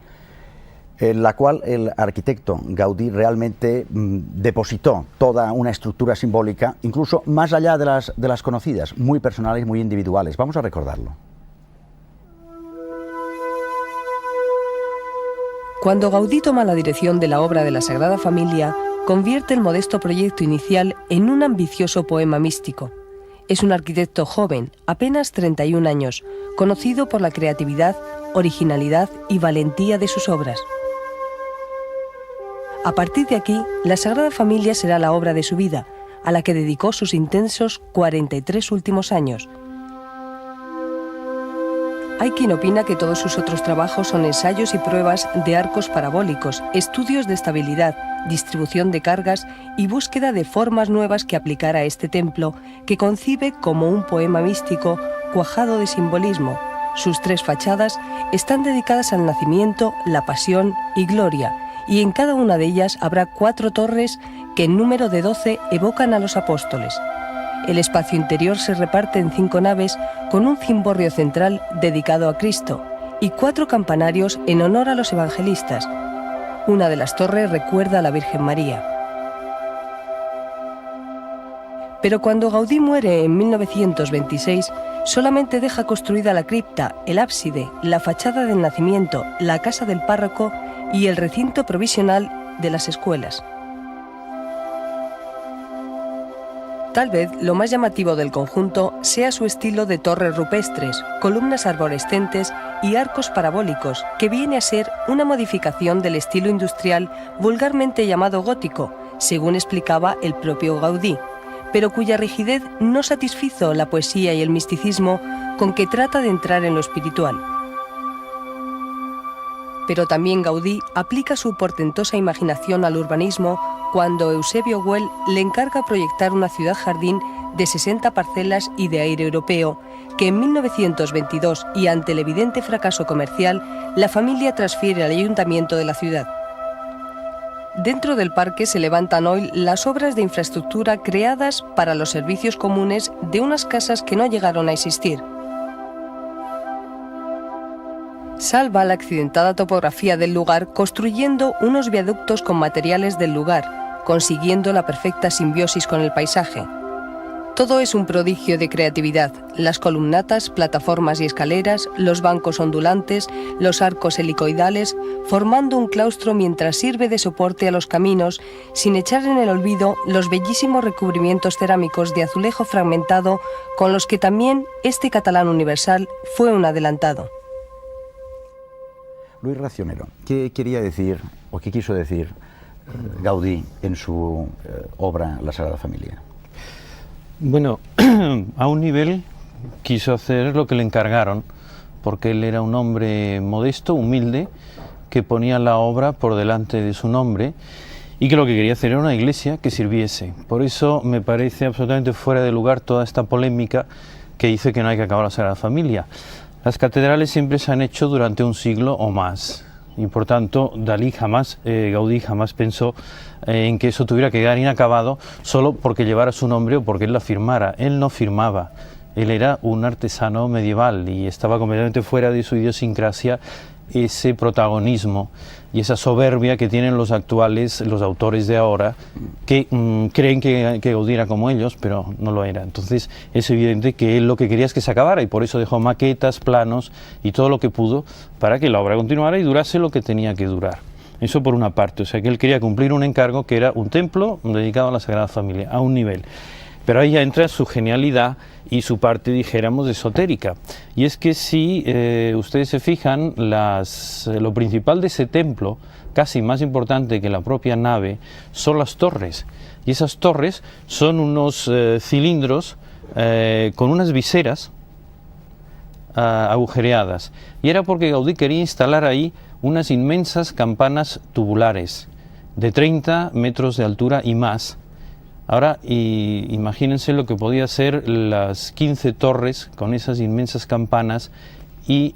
Speaker 1: en la cual el arquitecto Gaudí realmente depositó toda una estructura simbólica, incluso más allá de las conocidas, muy personales, muy individuales. Vamos a recordarlo.
Speaker 3: Cuando Gaudí toma la dirección de la obra de la Sagrada Familia, convierte el modesto proyecto inicial en un ambicioso poema místico. Es un arquitecto joven, apenas 31 años, conocido por la creatividad, originalidad y valentía de sus obras. A partir de aquí, la Sagrada Familia será la obra de su vida, a la que dedicó sus intensos 43 últimos años. Hay quien opina que todos sus otros trabajos son ensayos y pruebas de arcos parabólicos, estudios de estabilidad, distribución de cargas y búsqueda de formas nuevas que aplicar a este templo, que concibe como un poema místico cuajado de simbolismo. Sus 3 fachadas están dedicadas al nacimiento, la pasión y gloria, y en cada una de ellas habrá 4 torres que en número de 12 evocan a los apóstoles. El espacio interior se reparte en 5 naves con un cimborrio central dedicado a Cristo y 4 campanarios en honor a los evangelistas. Una de las torres recuerda a la Virgen María. Pero cuando Gaudí muere en 1926, solamente deja construida la cripta, el ábside, la fachada del nacimiento, la casa del párroco y el recinto provisional de las escuelas. Tal vez lo más llamativo del conjunto sea su estilo de torres rupestres, columnas arborescentes y arcos parabólicos, que viene a ser una modificación del estilo industrial vulgarmente llamado gótico, según explicaba el propio Gaudí, pero cuya rigidez no satisfizo la poesía y el misticismo con que trata de entrar en lo espiritual. Pero también Gaudí aplica su portentosa imaginación al urbanismo cuando Eusebio Güell le encarga proyectar una ciudad-jardín de 60 parcelas y de aire europeo, que en 1922, y ante el evidente fracaso comercial, la familia transfiere al ayuntamiento de la ciudad. Dentro del parque se levantan hoy las obras de infraestructura creadas para los servicios comunes de unas casas que no llegaron a existir. Salva la accidentada topografía del lugar construyendo unos viaductos con materiales del lugar, consiguiendo la perfecta simbiosis con el paisaje. Todo es un prodigio de creatividad: las columnatas, plataformas y escaleras, los bancos ondulantes, los arcos helicoidales, formando un claustro mientras sirve de soporte a los caminos, sin echar en el olvido los bellísimos recubrimientos cerámicos de azulejo fragmentado con los que también este catalán universal fue un adelantado.
Speaker 1: Luis Racionero, ¿qué quería decir o qué quiso decir Gaudí en su obra La Sagrada Familia?
Speaker 2: Bueno, a un nivel quiso hacer lo que le encargaron, porque él era un hombre modesto, humilde, que ponía la obra por delante de su nombre y que lo que quería hacer era una iglesia que sirviese. Por eso me parece absolutamente fuera de lugar toda esta polémica que dice que no hay que acabar la Sagrada Familia. Las catedrales siempre se han hecho durante un siglo o más y por tanto Gaudí jamás pensó en que eso tuviera que quedar inacabado solo porque llevara su nombre o porque él la firmara. Él no firmaba, él era un artesano medieval y estaba completamente fuera de su idiosincrasia ese protagonismo y esa soberbia que tienen los autores de ahora, que creen que Gaudí era como ellos, pero no lo era. Entonces es evidente que él lo que quería es que se acabara y por eso dejó maquetas, planos y todo lo que pudo para que la obra continuara y durase lo que tenía que durar. Eso por una parte, o sea que él quería cumplir un encargo que era un templo dedicado a la Sagrada Familia, a un nivel. Pero ahí ya entra su genialidad y su parte, dijéramos, esotérica. Y es que si ustedes se fijan, lo principal de ese templo, casi más importante que la propia nave, son las torres. Y esas torres son unos cilindros con unas viseras agujereadas. Y era porque Gaudí quería instalar ahí unas inmensas campanas tubulares de 30 metros de altura y más. Ahora imagínense lo que podía ser las 15 torres con esas inmensas campanas y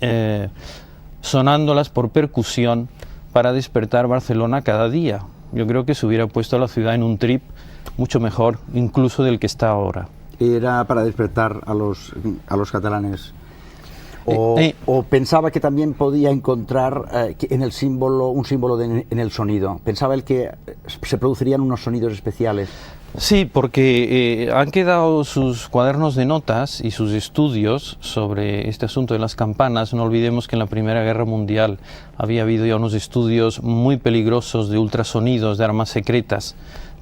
Speaker 2: sonándolas por percusión para despertar Barcelona cada día. Yo creo que se hubiera puesto a la ciudad en un trip mucho mejor, incluso del que está ahora.
Speaker 1: Era para despertar a los catalanes. ¿O pensaba que también podía encontrar en el símbolo un símbolo en el sonido? ¿Pensaba él que se producirían unos sonidos especiales?
Speaker 2: Sí, porque han quedado sus cuadernos de notas y sus estudios sobre este asunto de las campanas. No olvidemos que en la Primera Guerra Mundial había habido ya unos estudios muy peligrosos de ultrasonidos, de armas secretas,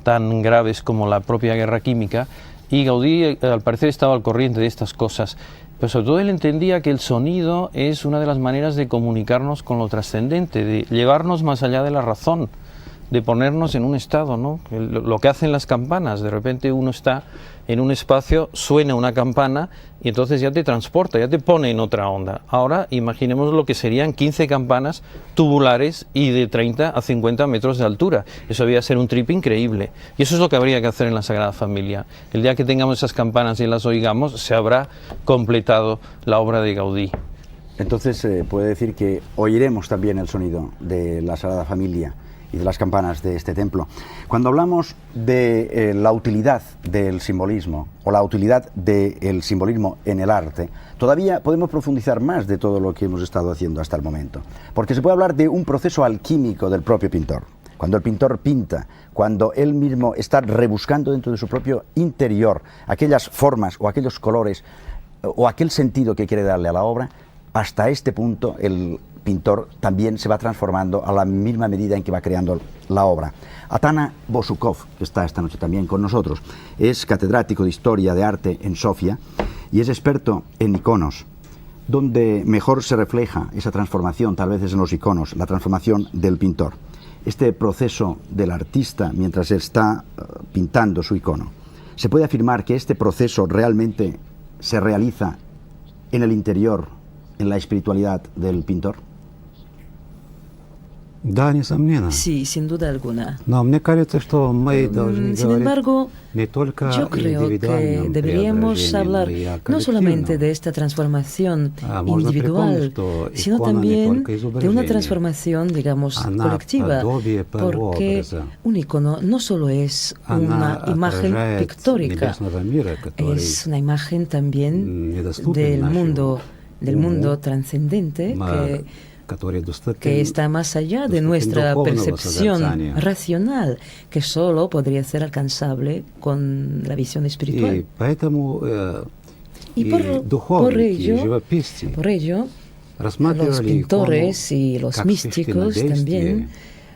Speaker 2: tan graves como la propia guerra química, y Gaudí al parecer estaba al corriente de estas cosas. Pero sobre todo él entendía que el sonido es una de las maneras de comunicarnos con lo trascendente, de llevarnos más allá de la razón, de ponernos en un estado, ¿no? Lo que hacen las campanas, de repente uno está en un espacio, suena una campana y entonces ya te transporta, ya te pone en otra onda. Ahora imaginemos lo que serían 15 campanas tubulares y de 30 a 50 metros de altura. Eso debía ser un trip increíble. Y eso es lo que habría que hacer en la Sagrada Familia. El día que tengamos esas campanas y las oigamos, se habrá completado la obra de Gaudí.
Speaker 1: Entonces puede decir que oiremos también el sonido de la Sagrada Familia y de las campanas de este templo. Cuando hablamos de la utilidad del simbolismo o la utilidad del simbolismo en el arte, todavía podemos profundizar más de todo lo que hemos estado haciendo hasta el momento, porque se puede hablar de un proceso alquímico del propio pintor. Cuando el pintor pinta, cuando él mismo está rebuscando dentro de su propio interior aquellas formas o aquellos colores o aquel sentido que quiere darle a la obra, hasta este punto el pintor también se va transformando a la misma medida en que va creando la obra. Atana Bosukov, que está esta noche también con nosotros, es catedrático de Historia de Arte en Sofía y es experto en iconos. Donde mejor se refleja esa transformación, tal vez es en los iconos, la transformación del pintor. Este proceso del artista mientras está pintando su icono. ¿Se puede afirmar que este proceso realmente se realiza en el interior, en la espiritualidad del pintor?
Speaker 9: Да, несомненно.
Speaker 10: Sí, sin duda alguna.
Speaker 9: Но мне кажется, что мы должны
Speaker 10: Sin
Speaker 9: говорить
Speaker 10: embargo,
Speaker 9: не только
Speaker 10: yo
Speaker 9: о
Speaker 10: creo que
Speaker 9: индивидуальном
Speaker 10: deberíamos
Speaker 9: преображении,
Speaker 10: hablar
Speaker 9: но и о
Speaker 10: no solamente
Speaker 9: коллективном.
Speaker 10: de esta transformación
Speaker 9: Можно
Speaker 10: individual,
Speaker 9: припомнить, что
Speaker 10: sino
Speaker 9: икона не
Speaker 10: también
Speaker 9: только
Speaker 10: de una
Speaker 9: изображение.
Speaker 10: transformación, digamos,
Speaker 9: Она
Speaker 10: colectiva,
Speaker 9: подобие
Speaker 10: porque
Speaker 9: прообраза.
Speaker 10: un icono no solo es
Speaker 9: Она
Speaker 10: una imagen
Speaker 9: отражает
Speaker 10: pictórica,
Speaker 9: небесного мира, который
Speaker 10: es una imagen también
Speaker 9: недоступен нашему
Speaker 10: del mundo
Speaker 9: уму,
Speaker 10: trascendente
Speaker 9: который доступен
Speaker 10: que está más allá de nuestra
Speaker 9: духовного
Speaker 10: percepción
Speaker 9: созерцания.
Speaker 10: racional, que solo podría ser alcanzable con la visión espiritual.
Speaker 9: И поэтому
Speaker 10: Y por
Speaker 9: духовники, и живописцы
Speaker 10: por ello, los
Speaker 9: рассматривали
Speaker 10: pintores
Speaker 9: икону
Speaker 10: y los
Speaker 9: как
Speaker 10: místicos
Speaker 9: священнодействие.
Speaker 10: también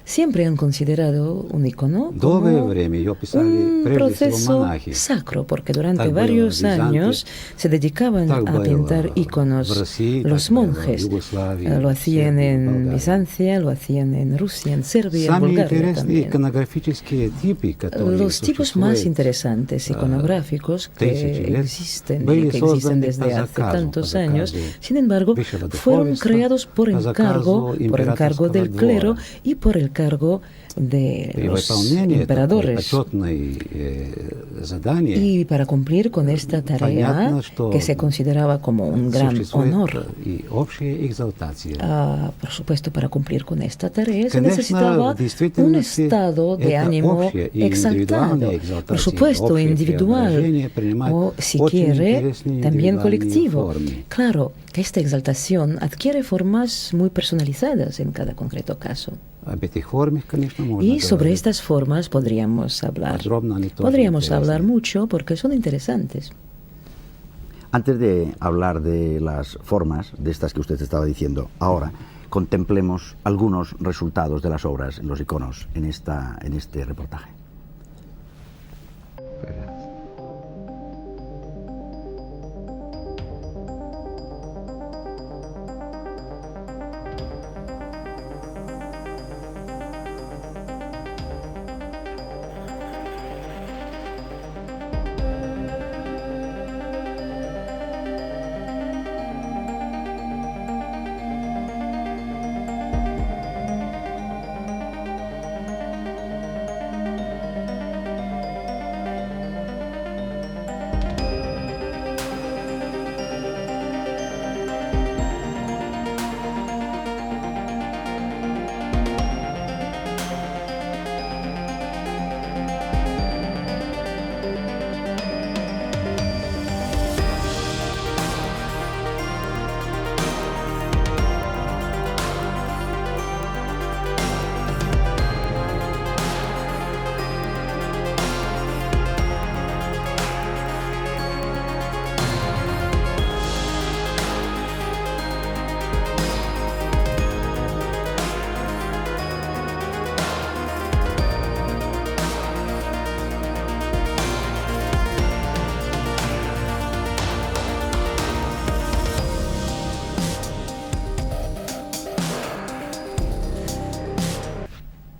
Speaker 10: siempre han considerado un icono
Speaker 9: Долгое
Speaker 10: como
Speaker 9: время ее писали
Speaker 10: un
Speaker 9: прежде всего
Speaker 10: proceso
Speaker 9: монахи.
Speaker 10: sacro, porque durante
Speaker 9: Так было
Speaker 10: varios
Speaker 9: в Византе,
Speaker 10: años se dedicaban
Speaker 9: так
Speaker 10: a
Speaker 9: было
Speaker 10: pintar
Speaker 9: в
Speaker 10: iconos.
Speaker 9: России,
Speaker 10: Los
Speaker 9: так было в
Speaker 10: monjes
Speaker 9: Югославии,
Speaker 10: lo
Speaker 9: в
Speaker 10: hacían
Speaker 9: Сербии, в
Speaker 10: en
Speaker 9: Болгарии.
Speaker 10: Bizancia, lo hacían en Rusia, en Serbia, en
Speaker 9: Самые
Speaker 10: Bulgaria
Speaker 9: интересные
Speaker 10: también.
Speaker 9: иконографические типы, которые
Speaker 10: Los tipos más
Speaker 9: существуют,
Speaker 10: interesantes iconográficos que
Speaker 9: тысячи лет,
Speaker 10: existen
Speaker 9: были
Speaker 10: y que existen
Speaker 9: созданы
Speaker 10: desde
Speaker 9: по
Speaker 10: hace
Speaker 9: заказу,
Speaker 10: tantos
Speaker 9: по
Speaker 10: años,
Speaker 9: заказу
Speaker 10: sin embargo,
Speaker 9: высшего
Speaker 10: fueron
Speaker 9: духовенства,
Speaker 10: creados por
Speaker 9: по заказу
Speaker 10: encargo del
Speaker 9: императорского
Speaker 10: clero
Speaker 9: двора.
Speaker 10: y por el cargo de
Speaker 9: При
Speaker 10: los
Speaker 9: выполнении такой
Speaker 10: emperadores.
Speaker 9: почетной задания
Speaker 10: Y para cumplir con esta tarea,
Speaker 9: понятно, что
Speaker 10: que se consideraba como un gran
Speaker 9: существует
Speaker 10: honor,
Speaker 9: и общая экзалтация.
Speaker 10: por supuesto, para cumplir con esta tarea se
Speaker 9: Конечно,
Speaker 10: necesitaba
Speaker 9: в
Speaker 10: un
Speaker 9: действительности
Speaker 10: estado de
Speaker 9: это
Speaker 10: ánimo
Speaker 9: общая и
Speaker 10: exaltado,
Speaker 9: индивидуальная экзалтация,
Speaker 10: por supuesto,
Speaker 9: общее
Speaker 10: individual
Speaker 9: преображение принимает
Speaker 10: o, si
Speaker 9: очень
Speaker 10: quiere,
Speaker 9: интересные
Speaker 10: también
Speaker 9: индивидуальные
Speaker 10: colectivo.
Speaker 9: формы.
Speaker 10: Claro que esta exaltación adquiere formas muy personalizadas en cada concreto caso.
Speaker 9: Об этих формах, конечно, можно
Speaker 10: Y sobre
Speaker 9: говорить.
Speaker 10: estas formas podríamos hablar.
Speaker 9: Подробно они тоже
Speaker 10: Podríamos
Speaker 9: интересны.
Speaker 10: hablar mucho porque son interesantes.
Speaker 1: Antes de hablar de las formas, de estas que usted estaba diciendo, ahora contemplemos algunos resultados de las obras en los iconos en este reportaje.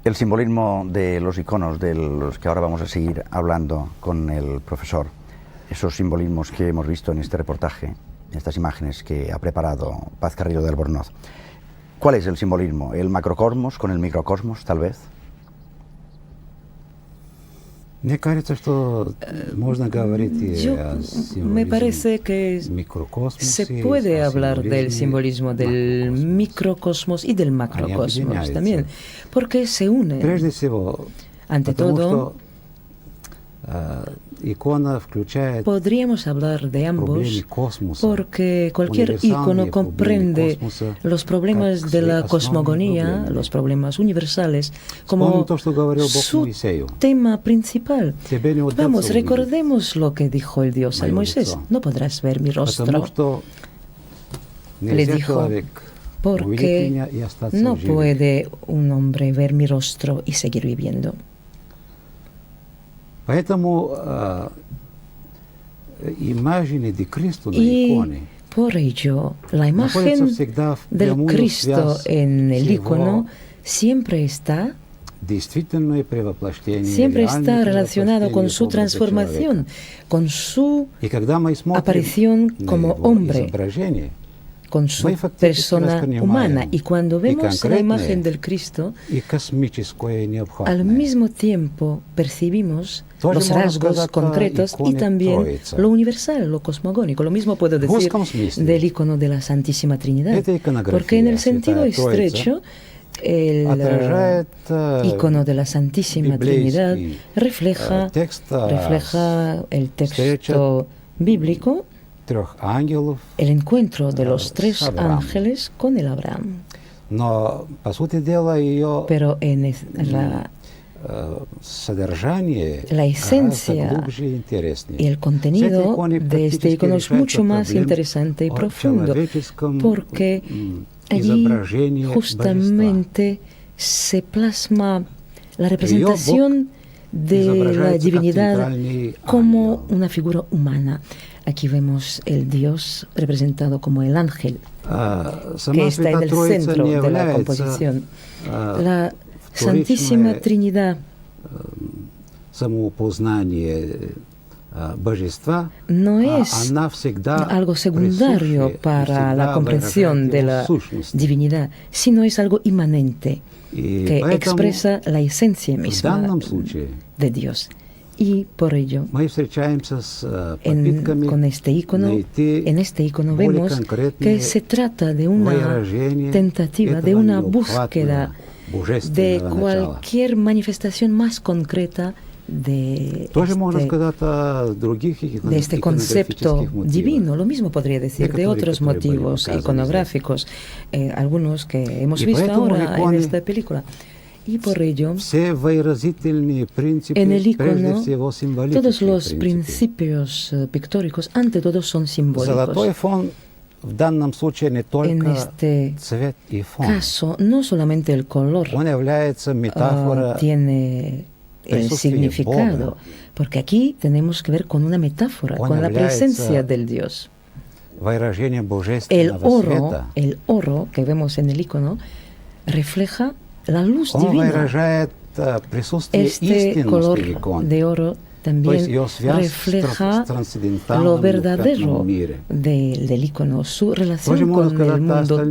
Speaker 1: El simbolismo de los iconos de los que ahora vamos a seguir hablando con el profesor, esos simbolismos que hemos visto en este reportaje, estas imágenes que ha preparado Paz Carrillo de Albornoz. ¿Cuál es el simbolismo? ¿El macrocosmos con el microcosmos, tal vez?
Speaker 9: Мне кажется, что можно говорить о
Speaker 10: Me parece que se puede hablar del simbolismo del microcosmos y del macrocosmos también, porque se unen.
Speaker 9: Прежде всего,
Speaker 10: Ante todo,
Speaker 9: икона включает
Speaker 10: podríamos hablar de ambos porque cualquier icono comprende los problemas de la cosmogonía, los problemas universales, como su tema principal. Vamos, recordemos lo que dijo el Dios al Moisés: no podrás ver mi rostro. Le dijo, porque no puede un hombre ver mi rostro y seguir viviendo.
Speaker 9: Поэтому imágenes de Cristo na
Speaker 10: Y
Speaker 9: icone
Speaker 10: por ello, la imagen del Cristo en el icono siempre está relacionado con su transformación, con su aparición como hombre, con su persona humana. Y cuando vemos la imagen del Cristo, al mismo tiempo percibimos los rasgos concretos y también lo universal, lo cosmogónico. Lo mismo puedo decir del icono de la Santísima Trinidad, porque en el sentido estrecho, el icono de la Santísima Trinidad refleja el texto bíblico, el encuentro de los tres ángeles con el Abraham. Pero en la esencia y el contenido de este icono es mucho más interesante y profundo, porque allí justamente se plasma la representación de la divinidad como una figura humana. Aquí vemos el Dios representado como el ángel, que está en el centro de la composición. La Santísima Trinidad no es algo secundario para la comprensión de la divinidad, sino es algo inmanente que expresa la esencia misma de Dios. Y por ello, con este icono, en este icono vemos que se trata de una tentativa, de una búsqueda de cualquier manifestación más concreta de este concepto divino. Lo mismo podría decir de otros motivos iconográficos, algunos que hemos visto ahora en esta película. Y por ello, en el icono, todos los principios pictóricos, ante todo, son simbólicos. En este caso, no solamente el color tiene el significado, porque aquí tenemos que ver con una metáfora, con la presencia del Dios. El oro que vemos en el icono refleja la luz divina. Este color de oro también refleja lo verdadero del icono, su relación con el mundo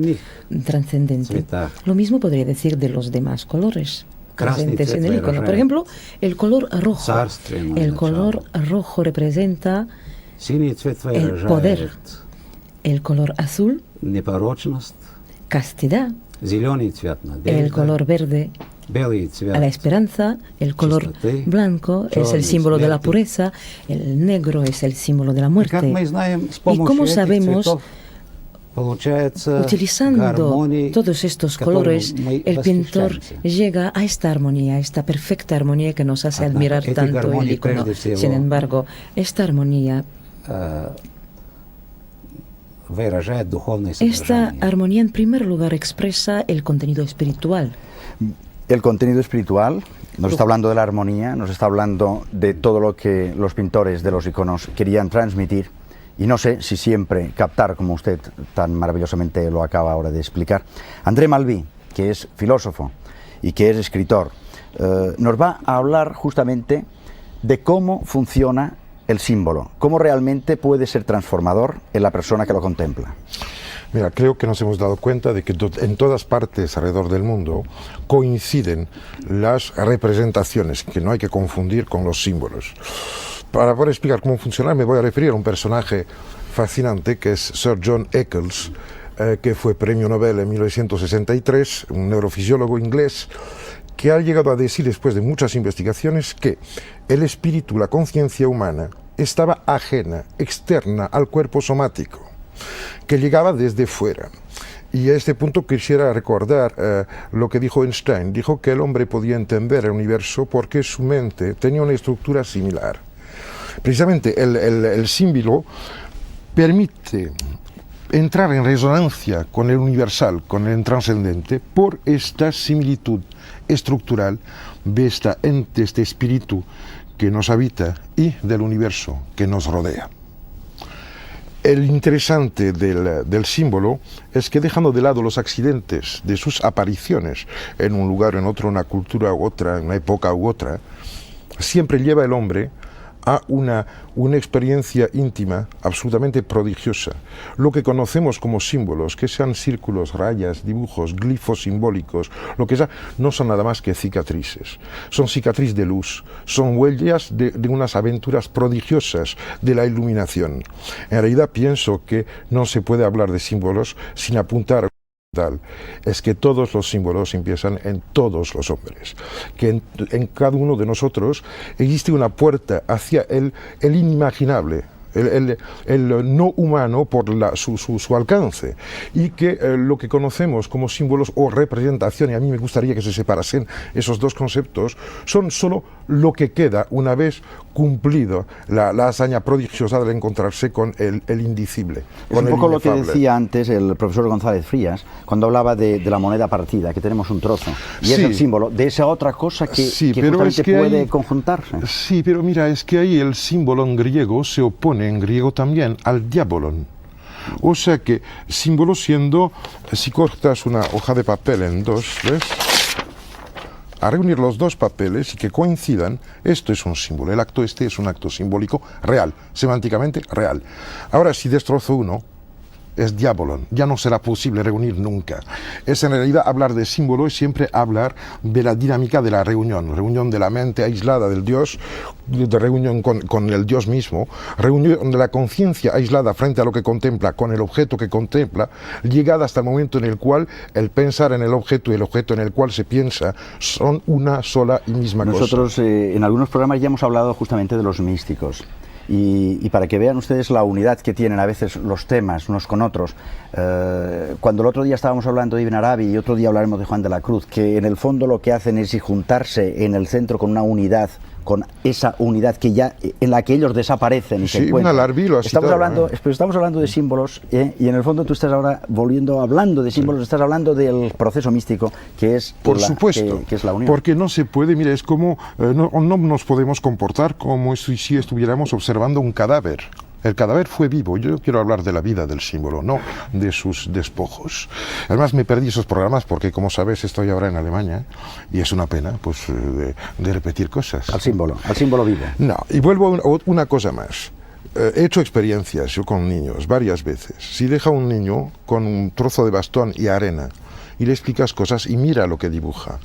Speaker 10: trascendente. Lo mismo podría decir de los demás colores presentes en el icono. Por ejemplo, el color rojo. El color rojo representa el poder. El color azul, castidad. El color verde, a la esperanza. El color blanco es el símbolo de la pureza. El negro es el símbolo de la muerte. Y como sabemos, utilizando todos estos colores, el pintor llega a esta armonía, a esta perfecta armonía que nos hace admirar tanto el icono. Sin embargo, esta armonía, esta armonía en primer lugar expresa el contenido espiritual.
Speaker 1: El contenido espiritual nos está hablando de la armonía, nos está hablando de todo lo que los pintores de los iconos querían transmitir, y no sé si siempre captar, como usted tan maravillosamente lo acaba ahora de explicar. André Malví, que es filósofo y que es escritor, nos va a hablar justamente de cómo funciona el símbolo, cómo realmente puede ser transformador en la persona que lo contempla.
Speaker 11: Mira, creo que nos hemos dado cuenta de que en todas partes alrededor del mundo coinciden las representaciones, que no hay que confundir con los símbolos. Para poder explicar cómo funciona, me voy a referir a un personaje fascinante que es Sir John Eccles, que fue premio Nobel en 1963, un neurofisiólogo inglés, que ha llegado a decir, después de muchas investigaciones, que el espíritu, la conciencia humana, estaba ajena, externa al cuerpo somático, que llegaba desde fuera. Y a este punto quisiera recordar lo que dijo Einstein. Dijo que el hombre podía entender el universo porque su mente tenía una estructura similar. Precisamente el símbolo permite entrar en resonancia con el universal, con el trascendente, por esta similitud estructural de este espíritu que nos habita y del universo que nos rodea. El interesante del símbolo es que, dejando de lado los accidentes de sus apariciones en un lugar o en otro, una cultura u otra, en una época u otra, siempre lleva el hombre a una experiencia íntima absolutamente prodigiosa. Lo que conocemos como símbolos, que sean círculos, rayas, dibujos, glifos simbólicos, lo que sea, no son nada más que cicatrices. Son cicatrices de luz, son huellas de unas aventuras prodigiosas de la iluminación. En realidad pienso que no se puede hablar de símbolos sin apuntar es que todos los símbolos empiezan en todos los hombres, que en cada uno de nosotros existe una puerta hacia el inimaginable, el no humano por su alcance, y que lo que conocemos como símbolos o representación, y a mí me gustaría que se separasen esos dos conceptos, son solo lo que queda una vez cumplido la hazaña prodigiosa de encontrarse con el indicible.
Speaker 1: Es un poco lo que decía antes el profesor González Frías, cuando hablaba de la moneda partida, que tenemos un trozo, y es el símbolo de esa otra cosa que justamente puede conjuntarse.
Speaker 11: Sí, pero mira, es que ahí el símbolo en griego se opone en griego también al diabolon. O sea que símbolo siendo, si cortas una hoja de papel en dos, ¿ves? A reunir los dos papeles y que coincidan, esto es un símbolo. El acto este es un acto simbólico real, semánticamente real. Ahora, si destrozo uno, es diabolon, ya no será posible reunir nunca. Es en realidad hablar de símbolo, es siempre hablar de la dinámica de la reunión de la mente aislada del Dios, de reunión con el Dios mismo, reunión de la conciencia aislada frente a lo que contempla con el objeto que contempla, llegada hasta el momento en el cual el pensar en el objeto y el objeto en el cual se piensa son una sola y misma cosa.
Speaker 1: Nosotros en algunos programas ya hemos hablado justamente de los místicos. Y para que vean ustedes la unidad que tienen a veces los temas unos con otros, cuando el otro día estábamos hablando de Ibn Arabi y otro día hablaremos de Juan de la Cruz, que en el fondo lo que hacen es juntarse en el centro con una unidad, con esa unidad que ya en la que ellos desaparecen y se encuentran. Estamos hablando de símbolos y en el fondo tú estás ahora hablando de símbolos, estás hablando del proceso místico que es
Speaker 11: por supuesto,
Speaker 1: que es la unión.
Speaker 11: Porque no se puede, mira, es como no nos podemos comportar como si estuviéramos observando un cadáver. El cadáver fue vivo. Yo quiero hablar de la vida del símbolo, no de sus despojos. Además me perdí esos programas porque, como sabes, estoy ahora en Alemania y es una pena pues de repetir cosas.
Speaker 1: Al símbolo vivo.
Speaker 11: No, y vuelvo a una cosa más. He hecho experiencias yo con niños varias veces. Si deja un niño con un trozo de bastón y arena y le explicas cosas y mira lo que dibuja,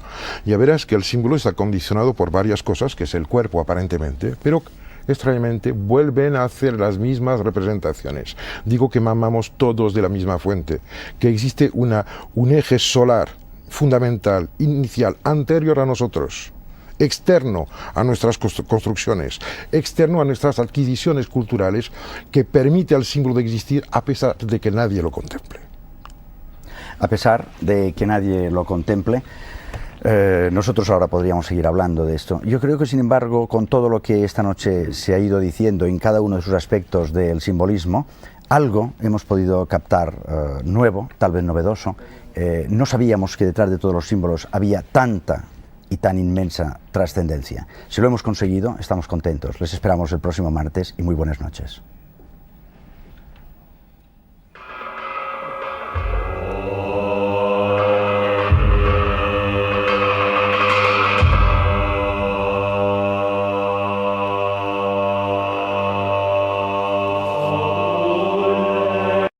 Speaker 11: ya verás que el símbolo está condicionado por varias cosas, que es el cuerpo aparentemente, pero extrañamente vuelven a hacer las mismas representaciones. Digo que mamamos todos de la misma fuente, que existe un eje solar fundamental, inicial, anterior a nosotros, externo a nuestras construcciones, externo a nuestras adquisiciones culturales, que permite al símbolo de existir a pesar de que nadie lo contemple.
Speaker 1: A pesar de que nadie lo contemple, nosotros ahora podríamos seguir hablando de esto. Yo creo que, sin embargo, con todo lo que esta noche se ha ido diciendo en cada uno de sus aspectos del simbolismo, algo hemos podido captar nuevo, tal vez novedoso. No sabíamos que detrás de todos los símbolos había tanta y tan inmensa trascendencia. Si lo hemos conseguido, estamos contentos. Les esperamos el próximo martes y muy buenas noches.